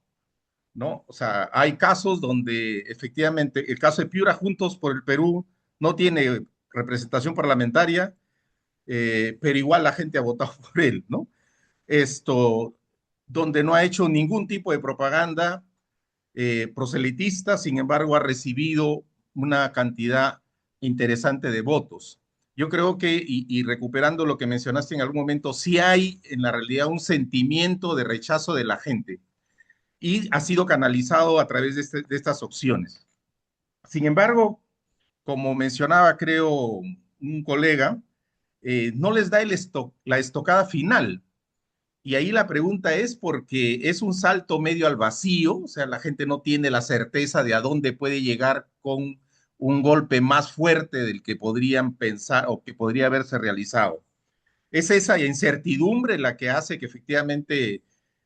¿no? O sea, hay casos donde efectivamente, el caso de Piura Juntos por el Perú no tiene representación parlamentaria, pero igual la gente ha votado por él, ¿no? Esto, donde no ha hecho ningún tipo de propaganda proselitista, sin embargo, ha recibido una cantidad interesante de votos. Yo creo que, y recuperando lo que mencionaste en algún momento, sí hay en la realidad un sentimiento de rechazo de la gente y ha sido canalizado a través de estas opciones. Sin embargo, como mencionaba, creo, un colega, no les da la estocada final. Y ahí la pregunta es porque es un salto medio al vacío, o sea, la gente no tiene la certeza de a dónde puede llegar con un golpe más fuerte del que podrían pensar o que podría haberse realizado. Es esa incertidumbre la que hace que efectivamente,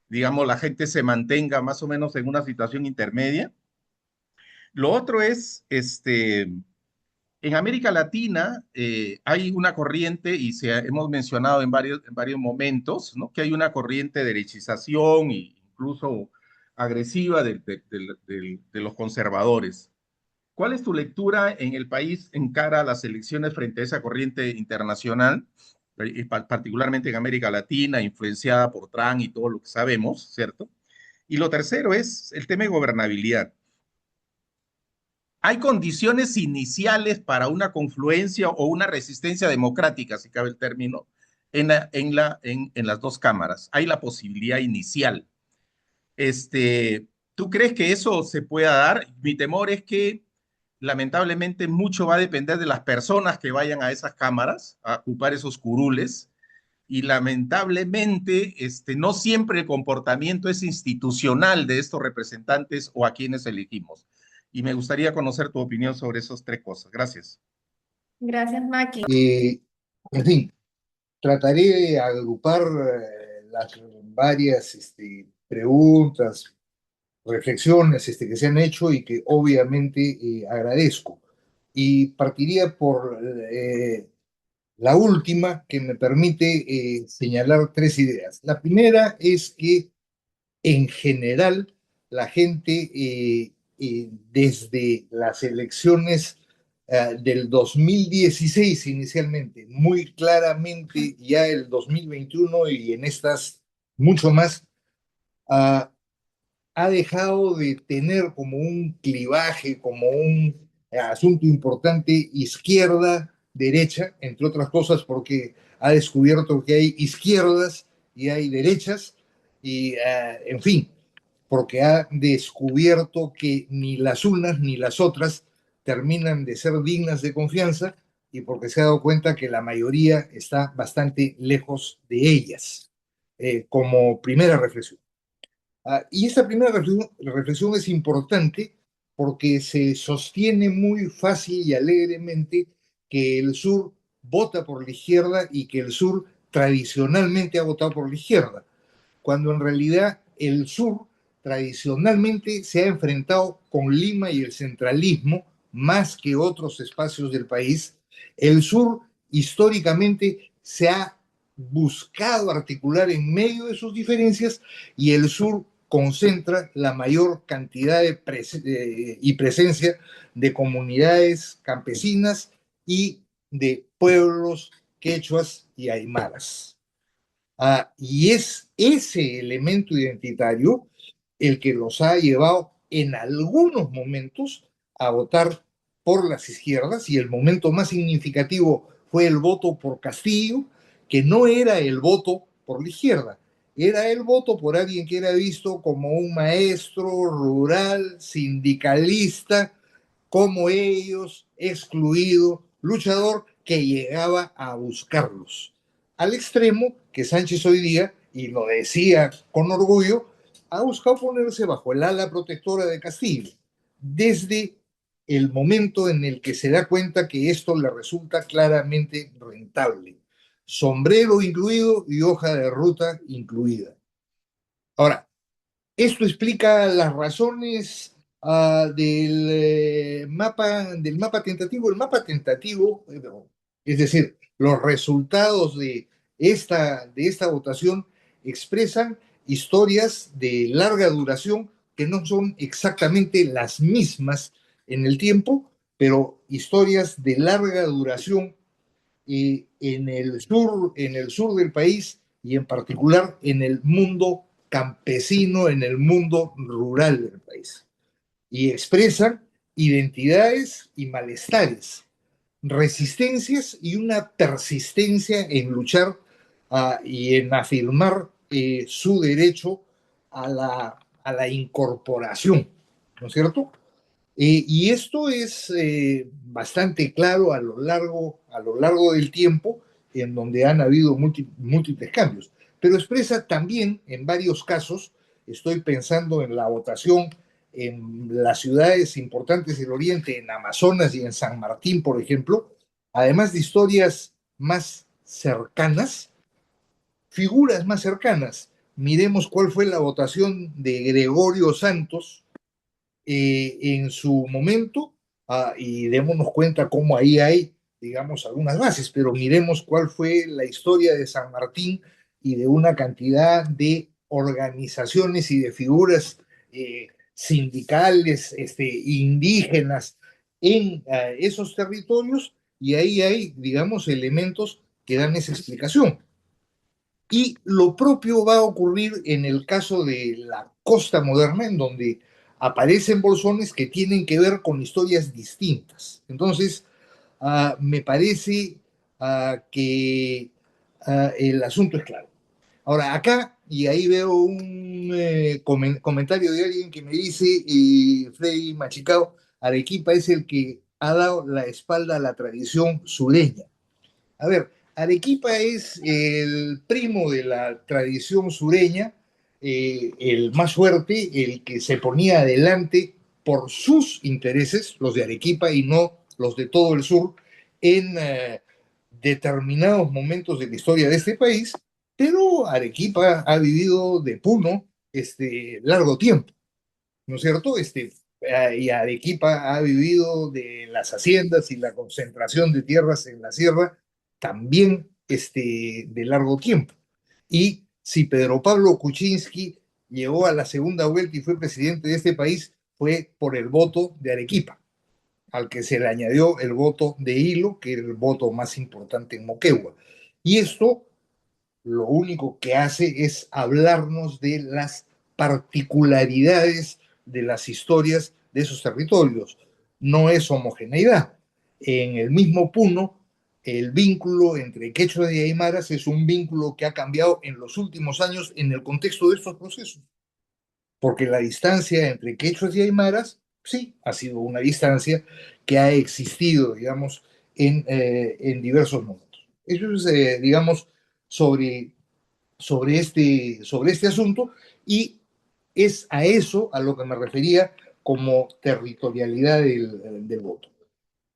digamos, la gente se mantenga más o menos en una situación intermedia. Lo otro es, en América Latina hay una corriente, y hemos mencionado en varios momentos, ¿no? Que hay una corriente de derechización e incluso agresiva de los conservadores. ¿Cuál es tu lectura en el país en cara a las elecciones frente a esa corriente internacional, particularmente en América Latina, influenciada por Trump y todo lo que sabemos, ¿cierto? Y lo tercero es el tema de gobernabilidad. ¿Hay condiciones iniciales para una confluencia o una resistencia democrática, si cabe el término, en las dos cámaras? Hay la posibilidad inicial. ¿Tú crees que eso se pueda dar? Mi temor es que lamentablemente mucho va a depender de las personas que vayan a esas cámaras, a ocupar esos curules, y lamentablemente no siempre el comportamiento es institucional de estos representantes o a quienes elegimos. Y me gustaría conocer tu opinión sobre esas tres cosas. Gracias. Gracias, Maki. En fin, trataré de agrupar las varias preguntas, reflexiones que se han hecho y que obviamente agradezco. Y partiría por la última, que me permite señalar tres ideas. La primera es que en general la gente desde las elecciones del 2016 inicialmente, muy claramente ya el 2021 y en estas mucho más, uh, ha dejado de tener como un clivaje, como un asunto importante izquierda-derecha, entre otras cosas porque ha descubierto que hay izquierdas y hay derechas, y en fin, porque ha descubierto que ni las unas ni las otras terminan de ser dignas de confianza y porque se ha dado cuenta que la mayoría está bastante lejos de ellas, como primera reflexión. Y esta primera reflexión es importante porque se sostiene muy fácil y alegremente que el sur vota por la izquierda y que el sur tradicionalmente ha votado por la izquierda, cuando en realidad el sur tradicionalmente se ha enfrentado con Lima y el centralismo más que otros espacios del país. El sur históricamente se ha buscado articular en medio de sus diferencias y el sur concentra la mayor cantidad y presencia de comunidades campesinas y de pueblos quechuas y aymaras. Y es ese elemento identitario el que los ha llevado en algunos momentos a votar por las izquierdas, y el momento más significativo fue el voto por Castillo, que no era el voto por la izquierda, era el voto por alguien que era visto como un maestro rural, sindicalista, como ellos, excluido, luchador, que llegaba a buscarlos. Al extremo que Sánchez hoy día, y lo decía con orgullo, ha buscado ponerse bajo el ala protectora de Castillo, desde el momento en el que se da cuenta que esto le resulta claramente rentable. Sombrero incluido y hoja de ruta incluida. Ahora, esto explica las razones del mapa tentativo. El mapa tentativo, es decir, los resultados de esta votación expresan historias de larga duración que no son exactamente las mismas en el tiempo, pero historias de larga duración en el sur del país y en particular en el mundo campesino, en el mundo rural del país. Y expresan identidades y malestares, resistencias y una persistencia en luchar y en afirmar su derecho a la incorporación, ¿no es cierto? Y esto es bastante claro a lo largo del tiempo, en donde han habido múltiples cambios, pero expresa también en varios casos, estoy pensando en la votación en las ciudades importantes del Oriente, en Amazonas y en San Martín, por ejemplo, además de historias más cercanas, figuras más cercanas. Miremos cuál fue la votación de Gregorio Santos en su momento, y démonos cuenta cómo ahí hay, digamos, algunas bases, pero miremos cuál fue la historia de San Martín y de una cantidad de organizaciones y de figuras sindicales, indígenas en esos territorios, y ahí hay, digamos, elementos que dan esa explicación. Y lo propio va a ocurrir en el caso de la costa moderna, en donde aparecen bolsones que tienen que ver con historias distintas. Entonces, me parece que el asunto es claro. Ahora, acá, y ahí veo un comentario de alguien que me dice, Freddy Machicao, Arequipa es el que ha dado la espalda a la tradición sureña. A ver, Arequipa es el primo de la tradición sureña, el más fuerte, el que se ponía adelante por sus intereses, los de Arequipa y no los de todo el sur, en determinados momentos de la historia de este país, pero Arequipa ha vivido de Puno largo tiempo, ¿no es cierto? Y Arequipa ha vivido de las haciendas y la concentración de tierras en la sierra también de largo tiempo. Y si Pedro Pablo Kuczynski llegó a la segunda vuelta y fue presidente de este país, fue por el voto de Arequipa, al que se le añadió el voto de Hilo, que era el voto más importante en Moquegua. Y esto lo único que hace es hablarnos de las particularidades de las historias de esos territorios. No es homogeneidad. En el mismo Puno, el vínculo entre quechuas y aymaras es un vínculo que ha cambiado en los últimos años en el contexto de estos procesos, porque la distancia entre quechuas y aymaras, sí, ha sido una distancia que ha existido, digamos, en diversos momentos. Eso es, digamos, sobre sobre este asunto, y es a eso a lo que me refería como territorialidad del voto.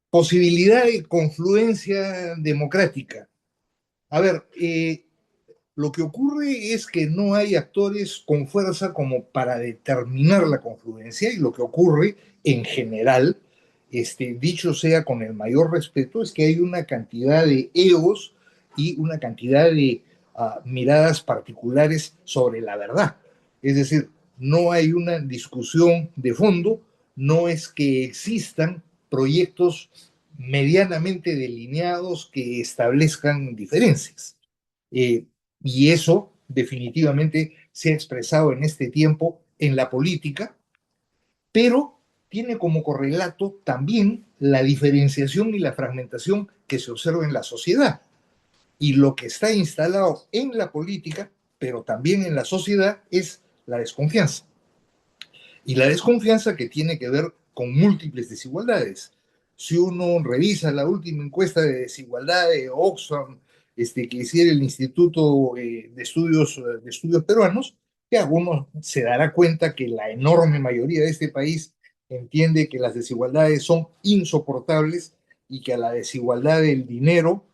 Posibilidad de confluencia democrática. A ver, lo que ocurre es que no hay actores con fuerza como para determinar la confluencia, y lo que ocurre en general, dicho sea con el mayor respeto, es que hay una cantidad de egos y una cantidad de miradas particulares sobre la verdad. Es decir, no hay una discusión de fondo, no es que existan proyectos medianamente delineados que establezcan diferencias. Eh, y eso definitivamente se ha expresado en este tiempo en la política, pero tiene como correlato también la diferenciación y la fragmentación que se observa en la sociedad. Y lo que está instalado en la política, pero también en la sociedad, es la desconfianza. Y la desconfianza que tiene que ver con múltiples desigualdades. Si uno revisa la última encuesta de desigualdad de Oxfam, que hiciera el Instituto de Estudios Peruanos, ya uno se dará cuenta que la enorme mayoría de este país entiende que las desigualdades son insoportables, y que a la desigualdad del dinero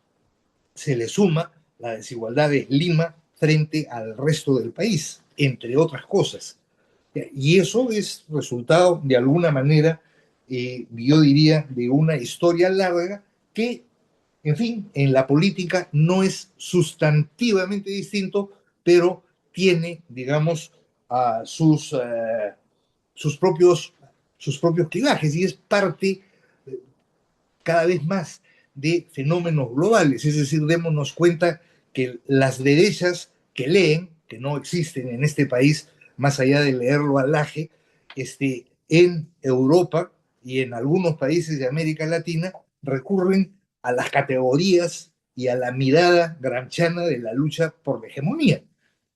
se le suma la desigualdad de Lima frente al resto del país, entre otras cosas. Y eso es resultado, de alguna manera, yo diría, de una historia larga que, en fin, en la política no es sustantivamente distinto, pero tiene, digamos, sus sus propios, sus propios clivajes y es parte cada vez más de fenómenos globales. Es decir, démonos cuenta que las derechas que leen, que no existen en este país, más allá de leerlo al laje, en Europa y en algunos países de América Latina recurren a las categorías y a la mirada gramsciana de la lucha por la hegemonía.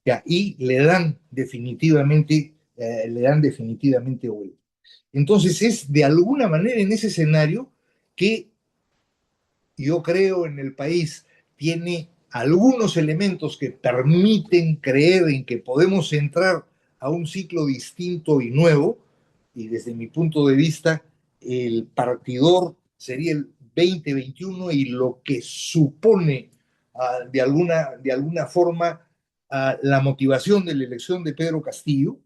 ¿Ya? Y le dan definitivamente vuelta. Entonces es de alguna manera en ese escenario que yo creo en el país tiene algunos elementos que permiten creer en que podemos entrar a un ciclo distinto y nuevo, y desde mi punto de vista, el partidor sería el 2021 y lo que supone de alguna forma la motivación de la elección de Pedro Castillo,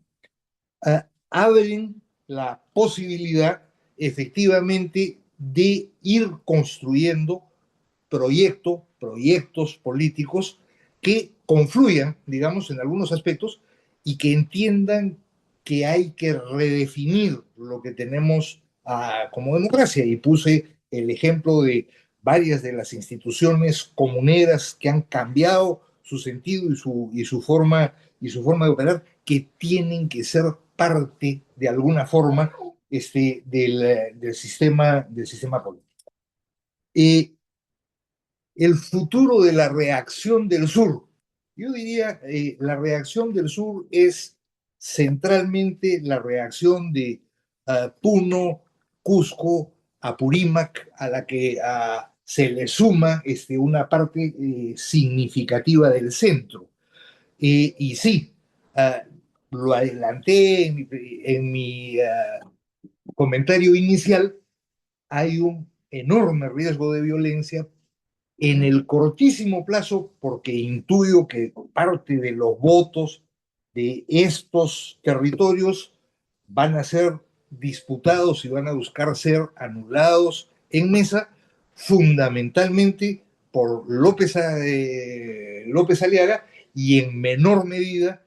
abren la posibilidad efectivamente de ir construyendo proyectos políticos que confluyan, digamos, en algunos aspectos y que entiendan que hay que redefinir lo que tenemos como democracia. Y puse el ejemplo de varias de las instituciones comuneras que han cambiado su sentido y su forma de operar, que tienen que ser parte de alguna forma del sistema político. El futuro de la reacción del sur. Yo diría, la reacción del sur es centralmente la reacción de Puno, Cusco, Apurímac, a la que se le suma una parte significativa del centro. Y sí, lo adelanté en mi comentario inicial, hay un enorme riesgo de violencia en el cortísimo plazo, porque intuyo que parte de los votos de estos territorios van a ser disputados y van a buscar ser anulados en mesa, fundamentalmente por López Aliaga y en menor medida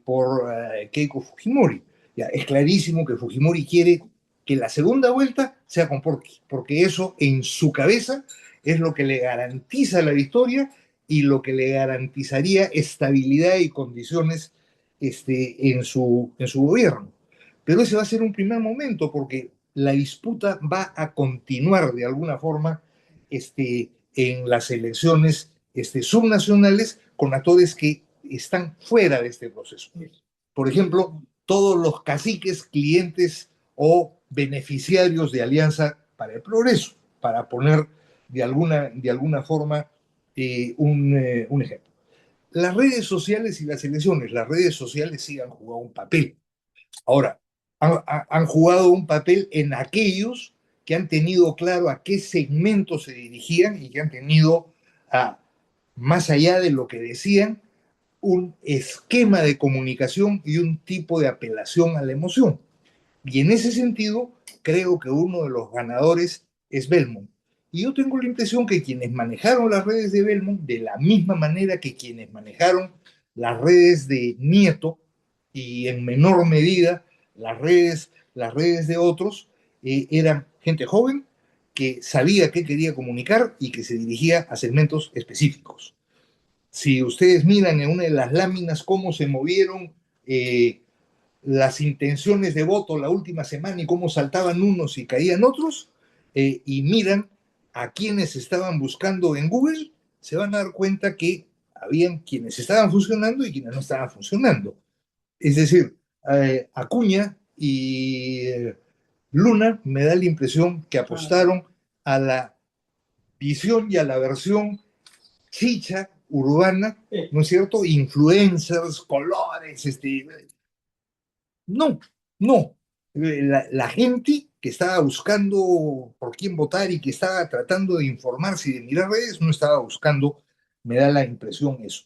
por Keiko Fujimori. Ya, es clarísimo que Fujimori quiere que la segunda vuelta sea con Porqui, porque eso en su cabeza es lo que le garantiza la victoria y lo que le garantizaría estabilidad y condiciones en su gobierno. Pero ese va a ser un primer momento porque la disputa va a continuar de alguna forma en las elecciones subnacionales con actores que están fuera de este proceso. Por ejemplo, todos los caciques, clientes o beneficiarios de Alianza para el Progreso, para poner de alguna forma un ejemplo. Las redes sociales y las elecciones, las redes sociales sí han jugado un papel. Ahora, han jugado un papel en aquellos que han tenido claro a qué segmento se dirigían y que han tenido, más allá de lo que decían, un esquema de comunicación y un tipo de apelación a la emoción. Y en ese sentido, creo que uno de los ganadores es Belmont. Y yo tengo la impresión que quienes manejaron las redes de Belmont, de la misma manera que quienes manejaron las redes de Nieto, y en menor medida las redes de otros, eran gente joven que sabía qué quería comunicar y que se dirigía a segmentos específicos. Si ustedes miran en una de las láminas cómo se movieron las intenciones de voto la última semana y cómo saltaban unos y caían otros, y miran a quienes estaban buscando en Google, se van a dar cuenta que habían quienes estaban funcionando y quienes no estaban funcionando. Es decir, Acuña y Luna me da la impresión que apostaron a la visión y a la versión chicha urbana, ¿no es cierto? Influencers, colores, no, no. La gente que estaba buscando por quién votar y que estaba tratando de informarse y de mirar redes, no estaba buscando, me da la impresión eso.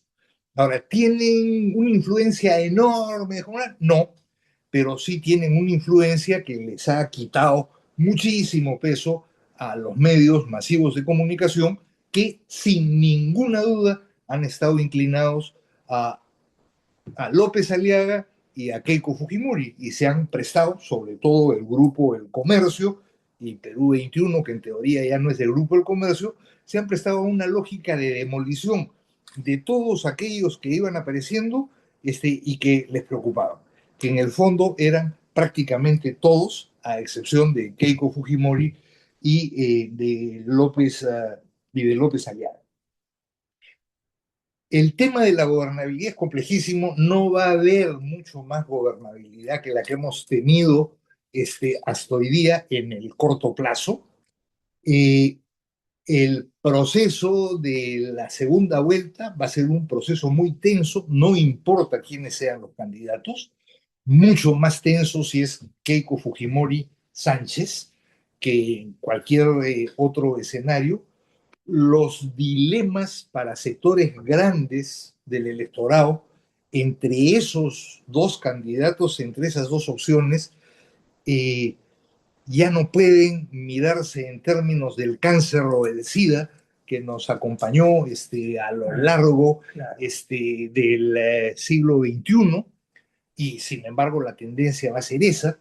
Ahora, ¿tienen una influencia enorme? No, pero sí tienen una influencia que les ha quitado muchísimo peso a los medios masivos de comunicación que sin ninguna duda han estado inclinados a López Aliaga y a Keiko Fujimori, y se han prestado, sobre todo el grupo El Comercio y Perú 21, que en teoría ya no es del grupo El Comercio, se han prestado a una lógica de demolición de todos aquellos que iban apareciendo y que les preocupaban, que en el fondo eran prácticamente todos, a excepción de Keiko Fujimori y de López Aliaga. El tema de la gobernabilidad es complejísimo, no va a haber mucho más gobernabilidad que la que hemos tenido hasta hoy día en el corto plazo. Eh, el proceso de la segunda vuelta va a ser un proceso muy tenso, no importa quiénes sean los candidatos, mucho más tenso si es Keiko Fujimori Sánchez que en cualquier otro escenario. Los dilemas para sectores grandes del electorado entre esos dos candidatos, entre esas dos opciones, eh, ya no pueden mirarse en términos del cáncer o del SIDA que nos acompañó a lo largo del siglo XXI, y sin embargo la tendencia va a ser esa,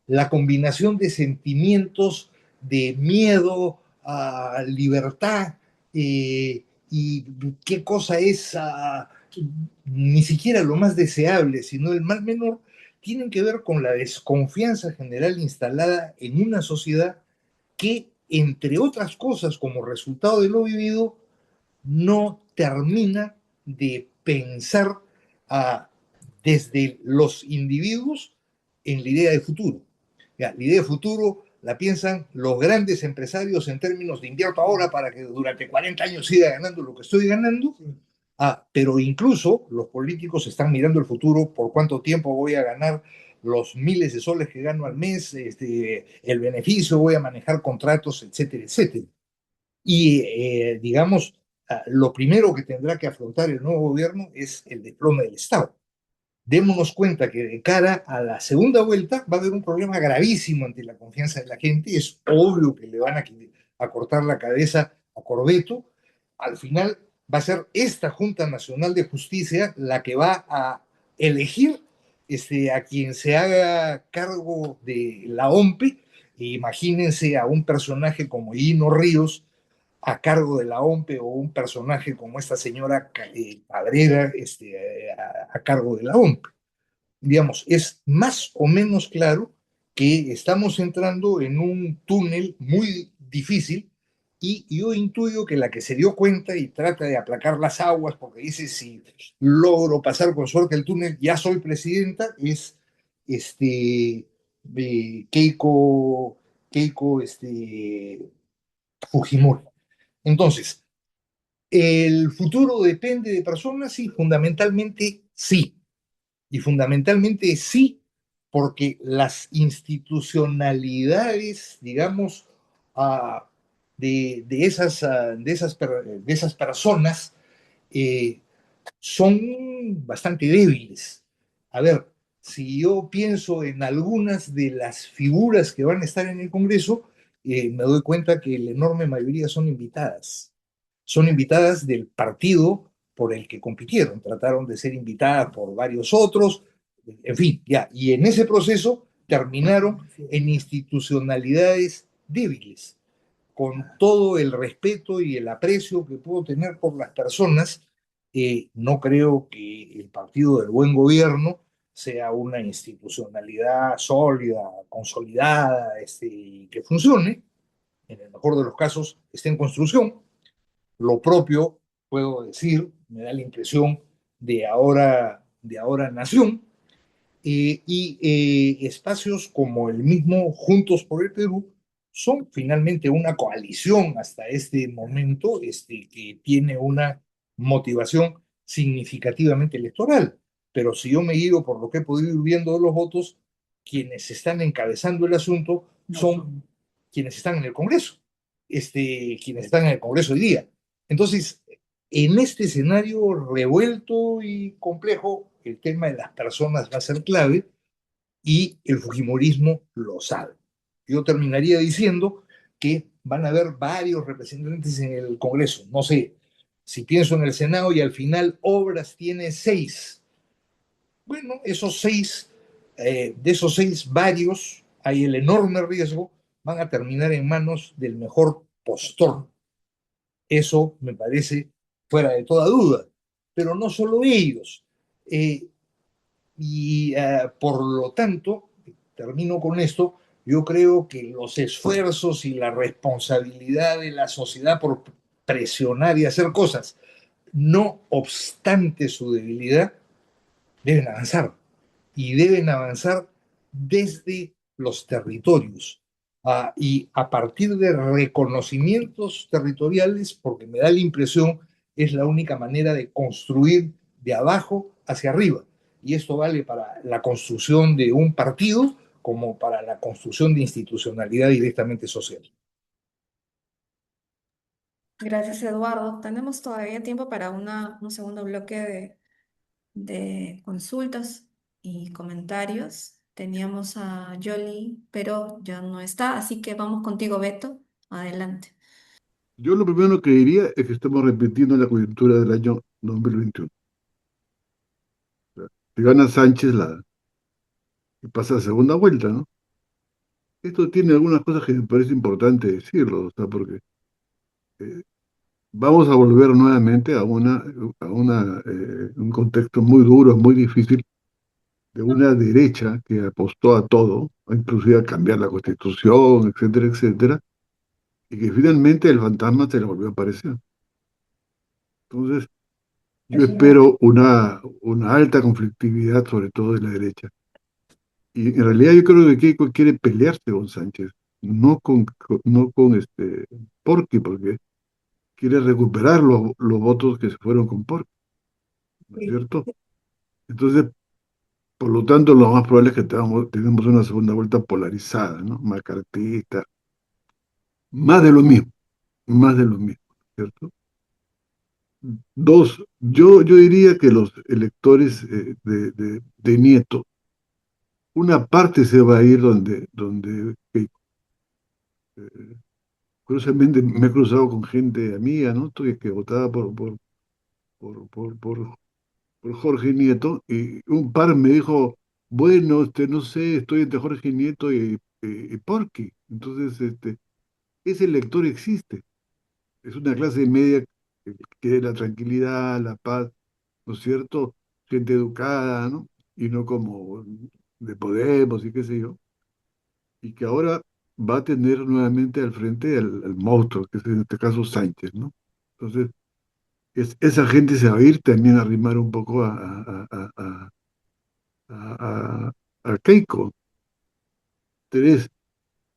la combinación de sentimientos de miedo a libertad, y qué cosa es ni siquiera lo más deseable, sino el mal menor, tienen que ver con la desconfianza general instalada en una sociedad que, entre otras cosas, como resultado de lo vivido, no termina de pensar a, desde los individuos en la idea de futuro. Ya, la idea de futuro la piensan los grandes empresarios en términos de invierto ahora para que durante 40 años siga ganando lo que estoy ganando. Pero incluso los políticos están mirando el futuro, por cuánto tiempo voy a ganar los miles de soles que gano al mes, el beneficio, voy a manejar contratos, etcétera, etcétera. Y digamos, lo primero que tendrá que afrontar el nuevo gobierno es el desplome del Estado. Démonos cuenta que de cara a la segunda vuelta va a haber un problema gravísimo ante la confianza de la gente. Es obvio que le van a cortar la cabeza a Corbeto. Al final va a ser esta Junta Nacional de Justicia la que va a elegir a quien se haga cargo de la OMPE. Imagínense a un personaje como Hino Ríos a cargo de la OMPE, o un personaje como esta señora Cabrera a cargo de la OMPE. Digamos, es más o menos claro que estamos entrando en un túnel muy difícil, y yo intuyo que la que se dio cuenta y trata de aplacar las aguas, porque dice, si logro pasar con suerte el túnel, ya soy presidenta, es Keiko Fujimori. Entonces, ¿el futuro depende de personas? Sí, fundamentalmente sí. Y fundamentalmente sí, porque las institucionalidades, digamos, de esas personas eh, son bastante débiles. A ver, si yo pienso en algunas de las figuras que van a estar en el Congreso, me doy cuenta que la enorme mayoría son invitadas. Son invitadas del partido por el que compitieron. Trataron de ser invitadas por varios otros, en fin, ya. Y en ese proceso terminaron en institucionalidades débiles. Con todo el respeto y el aprecio que puedo tener por las personas, no creo que el Partido del Buen Gobierno sea una institucionalidad sólida, consolidada, que funcione. En el mejor de los casos, está en construcción. Lo propio, puedo decir, me da la impresión de ahora Nación, espacios como el mismo Juntos por el Perú son finalmente una coalición hasta este momento, que tiene una motivación significativamente electoral. Pero si yo me guío por lo que he podido ir viendo de los votos, quienes están encabezando el asunto son quienes están en el Congreso, quienes están en el Congreso hoy día. Entonces, en este escenario revuelto y complejo, el tema de las personas va a ser clave, y el fujimorismo lo sabe. Yo terminaría diciendo que van a haber varios representantes en el Congreso. No sé, si pienso en el Senado y al final Obras tiene 6, Bueno, de esos seis, varios, hay el enorme riesgo, van a terminar en manos del mejor postor. Eso me parece fuera de toda duda. Pero no solo ellos. Eh, por lo tanto, termino con esto, yo creo que los esfuerzos y la responsabilidad de la sociedad por presionar y hacer cosas, no obstante su debilidad, deben avanzar. Y deben avanzar desde los territorios. Y a partir de reconocimientos territoriales, porque me da la impresión es la única manera de construir de abajo hacia arriba. Y esto vale para la construcción de un partido como para la construcción de institucionalidad directamente social. Gracias, Eduardo. Tenemos todavía tiempo para un segundo bloque de consultas y comentarios. Teníamos a Yoli, pero ya no está, así que vamos contigo, Beto. Adelante. Yo lo primero que diría es que estamos repitiendo la coyuntura del año 2021. O sea, si gana Sánchez y pasa a segunda vuelta, ¿no? Esto tiene algunas cosas que me parece importante decirlo, o sea, porque eh, vamos a volver nuevamente un contexto muy duro, muy difícil, de una derecha que apostó a todo, inclusive a cambiar la constitución, etcétera, etcétera, y que finalmente el fantasma se le volvió a aparecer. Entonces, yo espero una alta conflictividad, sobre todo de la derecha. Y en realidad yo creo que Keiko quiere pelearse con Sánchez, no con Porqui, porque quiere recuperar los votos que se fueron con Porqui, ¿no es cierto? Entonces, por lo tanto, lo más probable es que tengamos una segunda vuelta polarizada, ¿no? Macartista, más de lo mismo, más de lo mismo, ¿cierto? Dos, yo diría que los electores de Nieto, una parte se va a ir donde Keiko. Curiosamente me he cruzado con gente amiga, ¿no? Que votaba por, por, por Jorge Nieto, y un par me dijo, bueno, no sé, estoy entre Jorge Nieto y Porqui. Entonces, ese lector existe. Es una clase media que quiere la tranquilidad, la paz, ¿no es cierto? Gente educada, ¿no? Y no como de Podemos y qué sé yo. Y que ahora va a tener nuevamente al frente al monstruo, que es en este caso Sánchez, ¿no? Entonces, esa gente se va a ir también a arrimar un poco a Keiko. Tres,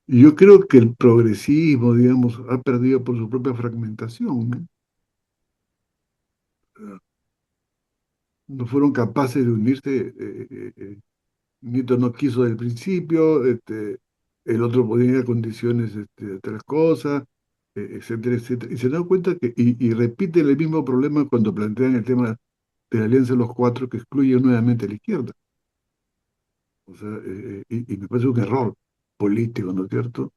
yo creo que el progresismo, digamos, ha perdido por su propia fragmentación, ¿no? No fueron capaces de unirse. Nieto no quiso desde el principio, el otro ponía condiciones de otras cosas, etcétera, etcétera. Y se dan cuenta y repiten el mismo problema cuando plantean el tema de la alianza de los cuatro, que excluye nuevamente a la izquierda. O sea, y me parece un error político, ¿no es cierto?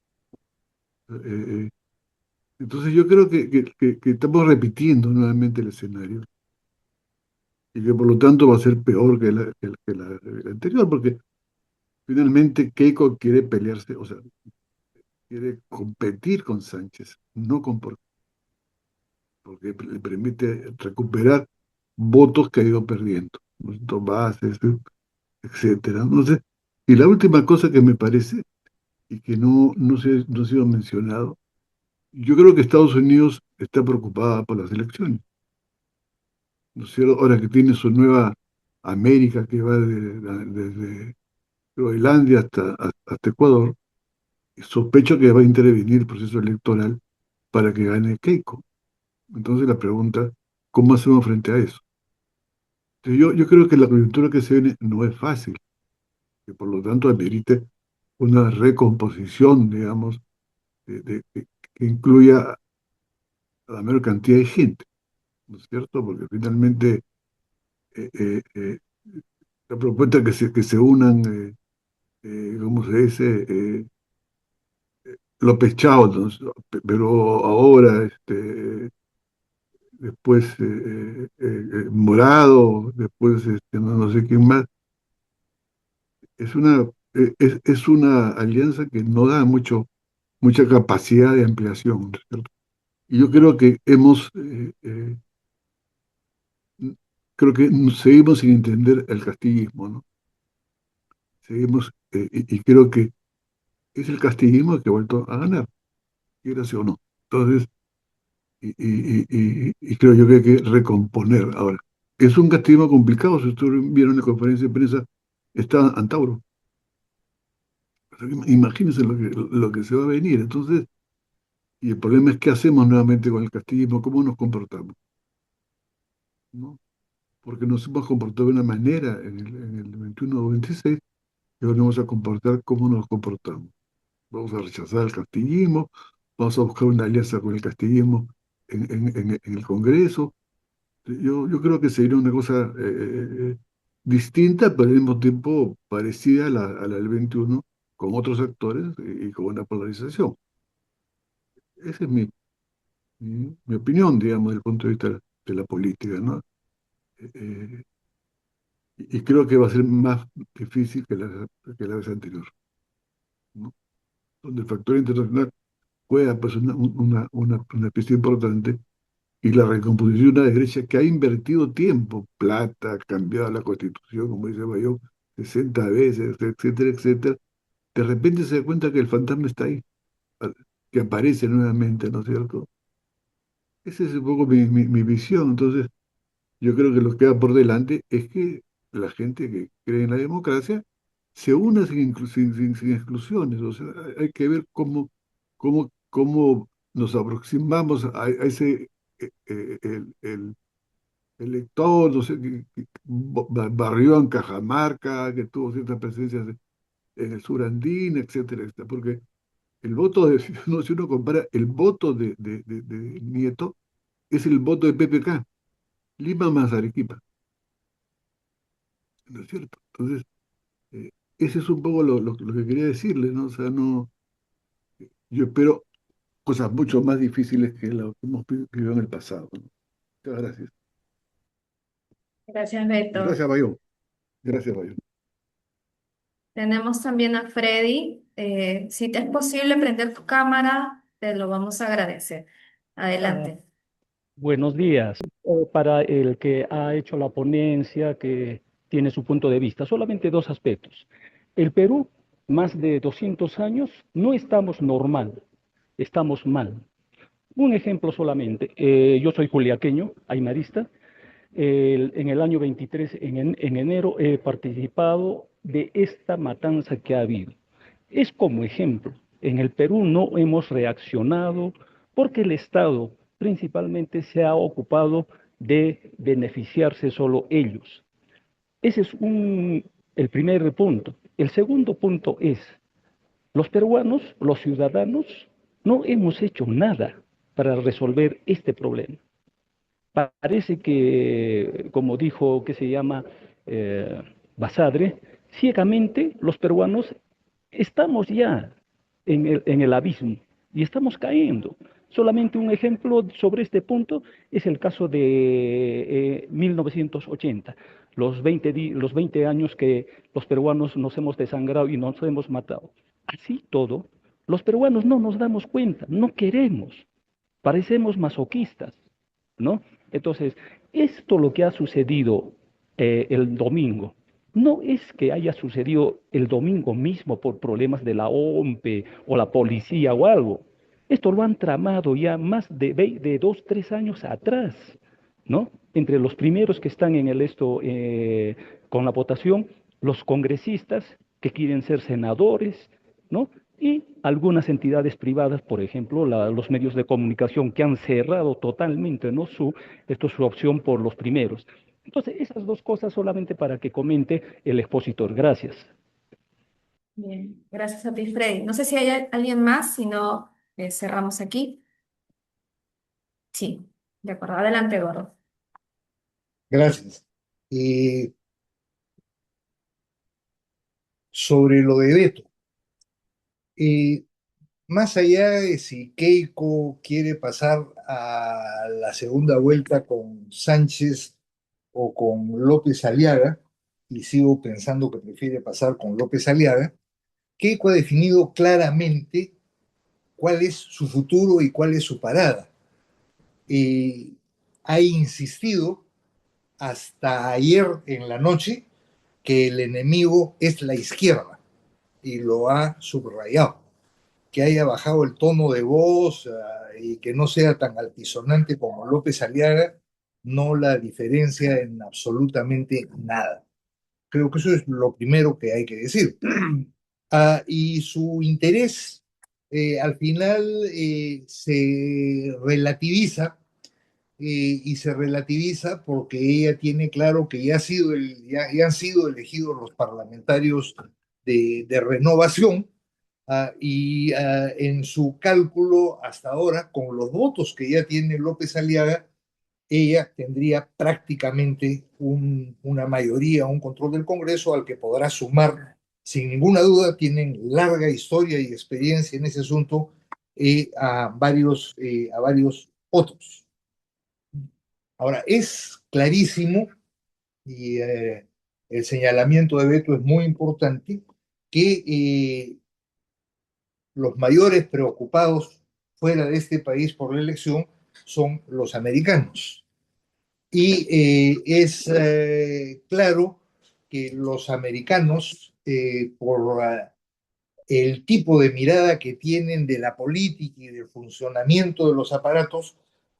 Eh, eh, entonces yo creo que estamos repitiendo nuevamente el escenario y que por lo tanto va a ser peor que la anterior, porque finalmente Keiko quiere pelearse, o sea, quiere competir con Sánchez, no con porque le permite recuperar votos que ha ido perdiendo, ¿no? Bases, etcétera. No sé. Y la última cosa que me parece, y que no ha sido mencionado, yo creo que Estados Unidos está preocupada por las elecciones, ¿no es cierto? Ahora que tiene su nueva América que va desde Groenlandia hasta Ecuador, sospecho que va a intervenir el proceso electoral para que gane Keiko. Entonces la pregunta, ¿cómo hacemos frente a eso? Entonces, yo creo que la coyuntura que se viene no es fácil, que por lo tanto amerite una recomposición, digamos, que incluya a la mayor cantidad de gente, ¿no es cierto? Porque finalmente eh, eh, eh, la propuesta que se unan, ¿cómo se dice? López Chao, ¿no? Pero ahora, después Morado, después no sé quién más. es una alianza que no da mucha capacidad de ampliación, ¿no es cierto? Y yo creo que creo que seguimos sin entender el castillismo, ¿no? Seguimos, y creo que es el castillismo que ha vuelto a ganar, quieras o no. Entonces, y creo yo que hay que recomponer ahora. Es un castillismo complicado, si ustedes vieron la conferencia de prensa, está Antauro. Imagínense lo que se va a venir. Entonces, y el problema es qué hacemos nuevamente con el castillismo, cómo nos comportamos, ¿no? Porque nos hemos comportado de una manera en el 21 o 26, y ahora nos vamos a comportar como nos comportamos. Vamos a rechazar el castillismo, vamos a buscar una alianza con el castillismo en el Congreso. Yo creo que sería una cosa distinta, pero al mismo tiempo parecida a la del 21, con otros actores y con una polarización. Esa es mi opinión, digamos, desde el punto de vista de la política, ¿no? Eh, y creo que va a ser más difícil que la vez anterior, ¿no? Donde el factor internacional juega pues una pieza importante, y la recomposición de una derecha que ha invertido tiempo, plata, ha cambiado la constitución, como dice Bayón, 60 veces, etcétera, etcétera, de repente se da cuenta que el fantasma está ahí, que aparece nuevamente, ¿no es cierto? Esa es un poco mi visión. Entonces, yo creo que lo que queda por delante es que la gente que cree en la democracia se una sin exclusiones. O sea, hay que ver cómo nos aproximamos a ese el elector, no sé, que barrió en Cajamarca, que tuvo ciertas presencias en el sur andino, etcétera, etcétera. Porque el voto de, si uno compara el voto de Nieto, es el voto de PPK, Lima más Arequipa, ¿no es cierto? Entonces, eh, ese es un poco lo que quería decirle, ¿no? O sea, no, yo espero cosas mucho más difíciles que lo que hemos vivido en el pasado, ¿no? Muchas gracias. Gracias, Y Beto. gracias, Bayón. Gracias, Bayón. Tenemos también a Freddy. Si te es posible prender tu cámara, te lo vamos a agradecer. Ah, Adelante. buenos días. Para el que ha hecho la ponencia, que tiene su punto de vista, solamente dos aspectos. El Perú, más de 200 años, no estamos normal, estamos mal. Un ejemplo solamente. Yo soy juliaqueño, aymarista. En el año 23, en enero, he participado de esta matanza que ha habido. Es como ejemplo. En el Perú no hemos reaccionado porque el Estado principalmente se ha ocupado de beneficiarse solo ellos. Ese es el primer punto. El segundo punto es, los peruanos, los ciudadanos, no hemos hecho nada para resolver este problema. Parece que, como dijo, que se llama eh, Basadre, ciegamente los peruanos estamos ya en el abismo y estamos cayendo. Solamente un ejemplo sobre este punto es el caso de 1980, los 20 años que los peruanos nos hemos desangrado y nos hemos matado. Así todo, los peruanos no nos damos cuenta, no queremos, parecemos masoquistas, ¿no? Entonces, esto lo que ha sucedido el domingo, no es que haya sucedido el domingo mismo por problemas de la OMPE o la policía o algo. Esto lo han tramado ya más de 2, 3 años atrás, ¿no? Entre los primeros que están en el esto con la votación, los congresistas que quieren ser senadores, ¿no? Y algunas entidades privadas, por ejemplo, los medios de comunicación que han cerrado totalmente, ¿no? Su opción por los primeros. Entonces, esas dos cosas solamente para que comente el expositor. Gracias. Bien, gracias a ti, Freddy. No sé si hay alguien más, si no, cerramos aquí. Sí, de acuerdo. Adelante, Eduardo. Gracias. Y sobre lo de Beto, y más allá de si Keiko quiere pasar a la segunda vuelta con Sánchez o con López Aliaga, y sigo pensando que prefiere pasar con López Aliaga. Keiko ha definido claramente cuál es su futuro y cuál es su parada. Ha insistido hasta ayer en la noche que el enemigo es la izquierda y lo ha subrayado. Que haya bajado el tono de voz y que no sea tan altisonante como López Aliaga no la diferencia en absolutamente nada. Creo que eso es lo primero que hay que decir. Y su interés al final se relativiza y se relativiza porque ella tiene claro que ya han sido elegidos los parlamentarios de renovación en su cálculo hasta ahora, con los votos que ya tiene López Aliaga, ella tendría prácticamente una mayoría, un control del Congreso al que podrá sumar, sin ninguna duda, tienen larga historia y experiencia en ese asunto a varios otros. Ahora, es clarísimo, y el señalamiento de Beto es muy importante, que los mayores preocupados fuera de este país por la elección son los americanos. Y es claro que los americanos, por el tipo de mirada que tienen de la política y del funcionamiento de los aparatos,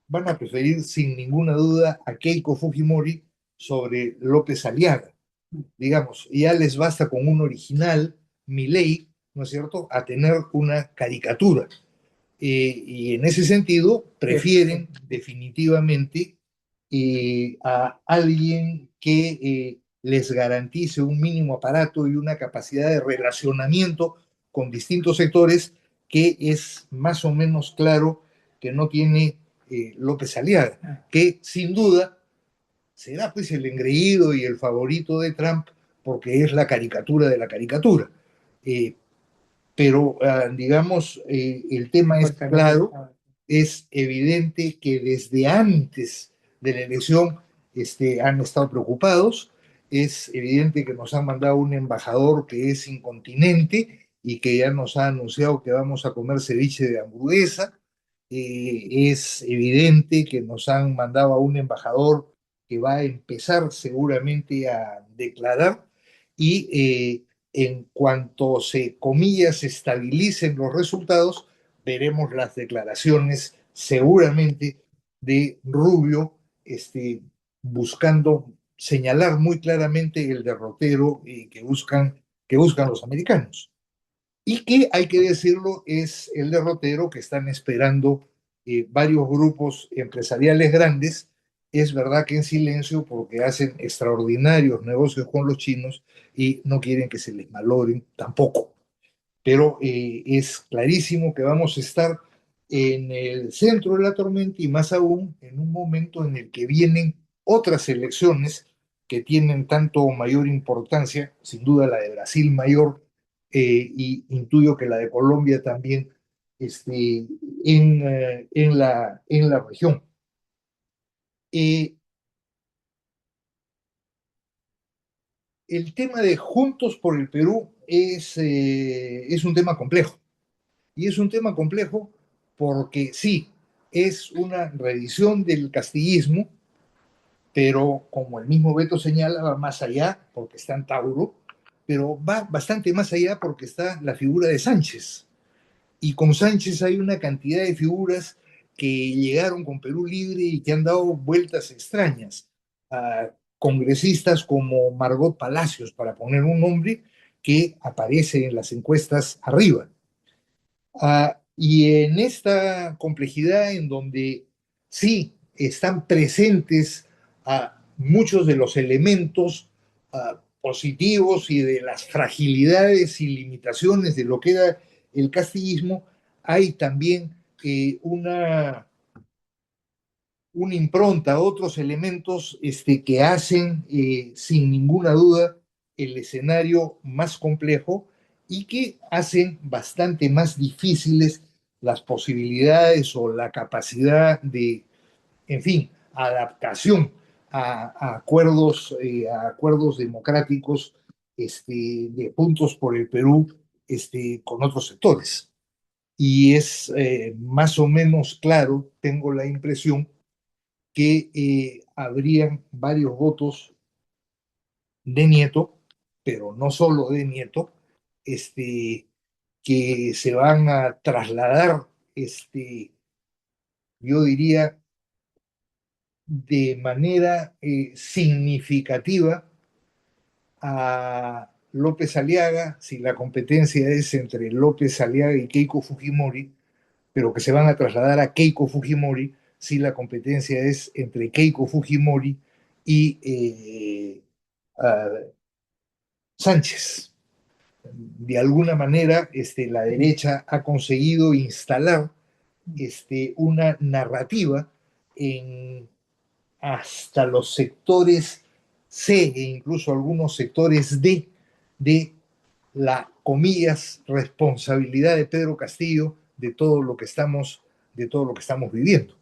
van a preferir sin ninguna duda a Keiko Fujimori sobre López Aliaga. Digamos, ya les basta con un original, Milei, ¿no es cierto?, a tener una caricatura. Y en ese sentido, prefieren definitivamente a alguien que les garantice un mínimo aparato y una capacidad de relacionamiento con distintos sectores que es más o menos claro que no tiene López Aliaga, que sin duda será pues el engreído y el favorito de Trump porque es la caricatura de la caricatura. Pero digamos, el tema es claro, es evidente que desde antes de la elección han estado preocupados, es evidente que nos han mandado un embajador que es incontinente y que ya nos ha anunciado que vamos a comer ceviche de hamburguesa, es evidente que nos han mandado a un embajador que va a empezar seguramente a declarar y en cuanto se, comillas, estabilicen los resultados, veremos las declaraciones seguramente de Rubio, buscando señalar muy claramente el derrotero que buscan los americanos. Y que, hay que decirlo, es el derrotero que están esperando varios grupos empresariales grandes. Es verdad que en silencio porque hacen extraordinarios negocios con los chinos y no quieren que se les malogren tampoco. Pero es clarísimo que vamos a estar en el centro de la tormenta y más aún en un momento en el que vienen otras elecciones que tienen tanto o mayor importancia, sin duda la de Brasil mayor, y intuyo que la de Colombia también en la región. El tema de Juntos por el Perú es un tema complejo. Y es un tema complejo porque sí, es una revisión del castillismo, pero como el mismo Beto señala, va más allá porque está en Tauro, pero va bastante más allá porque está la figura de Sánchez. Y con Sánchez hay una cantidad de figuras que llegaron con Perú Libre y que han dado vueltas extrañas. Congresistas como Margot Palacios, para poner un nombre, que aparece en las encuestas arriba. Y en esta complejidad en donde sí están presentes muchos de los elementos positivos y de las fragilidades y limitaciones de lo que era el castillismo, hay también una impronta, otros elementos que hacen sin ninguna duda el escenario más complejo y que hacen bastante más difíciles las posibilidades o la capacidad de, en fin, adaptación a acuerdos democráticos de Juntos por el Perú con otros sectores. Y es más o menos claro, tengo la impresión, que habrían varios votos de Nieto, pero no solo de Nieto, que se van a trasladar, yo diría, de manera significativa a López Aliaga, si la competencia es entre López Aliaga y Keiko Fujimori, pero que se van a trasladar a Keiko Fujimori si la competencia es entre Keiko Fujimori y Sánchez. De alguna manera, la derecha ha conseguido instalar una narrativa en hasta los sectores C e incluso algunos sectores D de la, comillas, responsabilidad de Pedro Castillo de todo lo que estamos viviendo.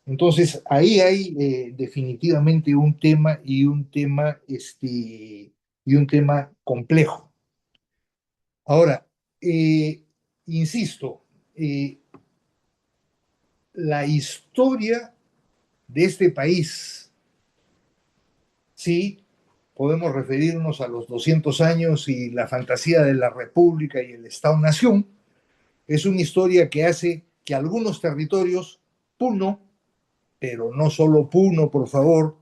Entonces, ahí hay definitivamente un tema y un tema complejo. Ahora, insisto, la historia de este país, sí, podemos referirnos a los 200 años y la fantasía de la República y el Estado-Nación, es una historia que hace que algunos territorios, Puno, pero no solo Puno, por favor,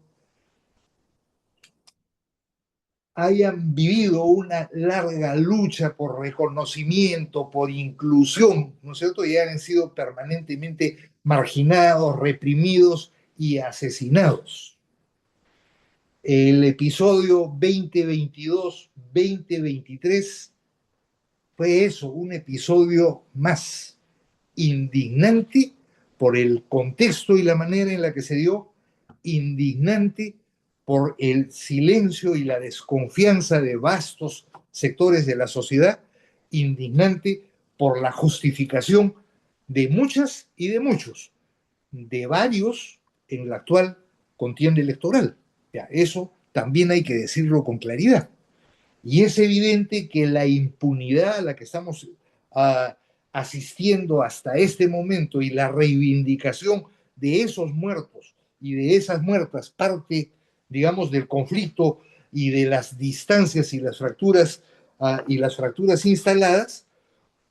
hayan vivido una larga lucha por reconocimiento, por inclusión, ¿no es cierto? Y hayan sido permanentemente marginados, reprimidos y asesinados. El episodio 2022-2023 fue eso, un episodio más indignante por el contexto y la manera en la que se dio, indignante por el silencio y la desconfianza de vastos sectores de la sociedad, indignante por la justificación de muchas y de muchos, de varios en la actual contienda electoral. Ya, eso también hay que decirlo con claridad. Y es evidente que la impunidad a la que estamos asistiendo hasta este momento y la reivindicación de esos muertos y de esas muertas, parte, digamos, del conflicto y de las distancias y las fracturas instaladas,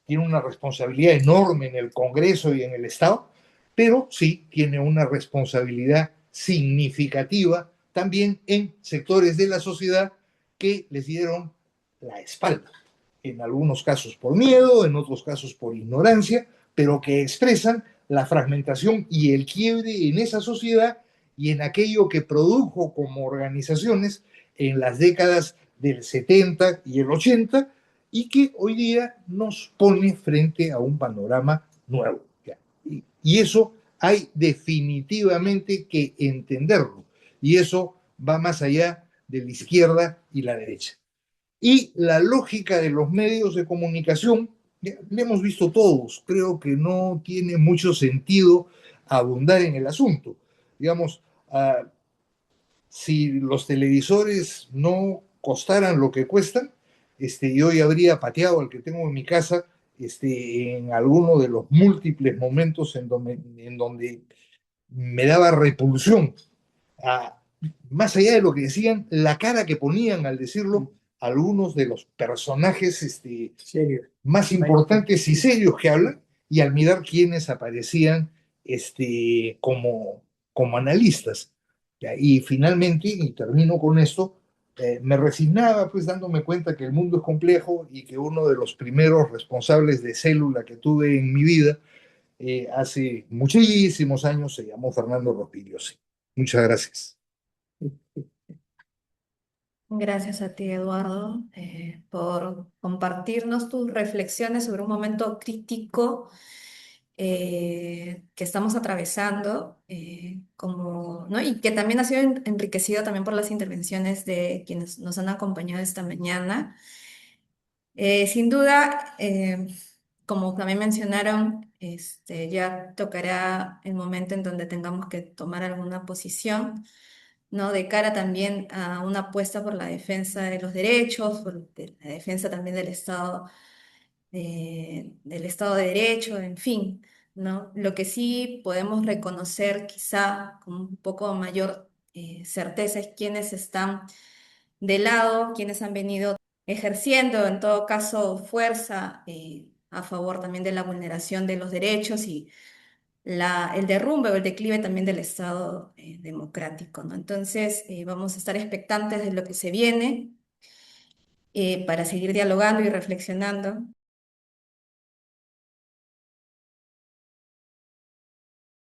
tiene una responsabilidad enorme en el Congreso y en el Estado, pero sí tiene una responsabilidad significativa también en sectores de la sociedad que les dieron la espalda, en algunos casos por miedo, en otros casos por ignorancia, pero que expresan la fragmentación y el quiebre en esa sociedad y en aquello que produjo como organizaciones en las décadas del 70 y el 80 y que hoy día nos pone frente a un panorama nuevo. Y eso hay definitivamente que entenderlo. Y eso va más allá de la izquierda y la derecha. Y la lógica de los medios de comunicación, le hemos visto todos, creo que no tiene mucho sentido abundar en el asunto. Digamos, si los televisores no costaran lo que cuestan, yo ya habría pateado al que tengo en mi casa en alguno de los múltiples momentos en donde me daba repulsión, a, más allá de lo que decían, la cara que ponían al decirlo algunos de los personajes más importantes y serios que hablan, y al mirar quiénes aparecían como analistas. Y finalmente, y termino con esto, me resignaba pues dándome cuenta que el mundo es complejo y que uno de los primeros responsables de célula que tuve en mi vida hace muchísimos años se llamó Fernando Rospigliosi. Muchas gracias. Gracias a ti, Eduardo, por compartirnos tus reflexiones sobre un momento crítico que estamos atravesando, ¿no? Y que también ha sido enriquecido también por las intervenciones de quienes nos han acompañado esta mañana. Sin duda, como también mencionaron, ya tocará el momento en donde tengamos que tomar alguna posición, ¿no? De cara también a una apuesta por la defensa de los derechos, la defensa también del Estado de Derecho, en fin, ¿no? Lo que sí podemos reconocer quizá con un poco mayor certeza es quienes están de lado, quienes han venido ejerciendo en todo caso fuerza a favor también de la vulneración de los derechos y el derrumbe o el declive también del Estado democrático, ¿no? Entonces, vamos a estar expectantes de lo que se viene para seguir dialogando y reflexionando.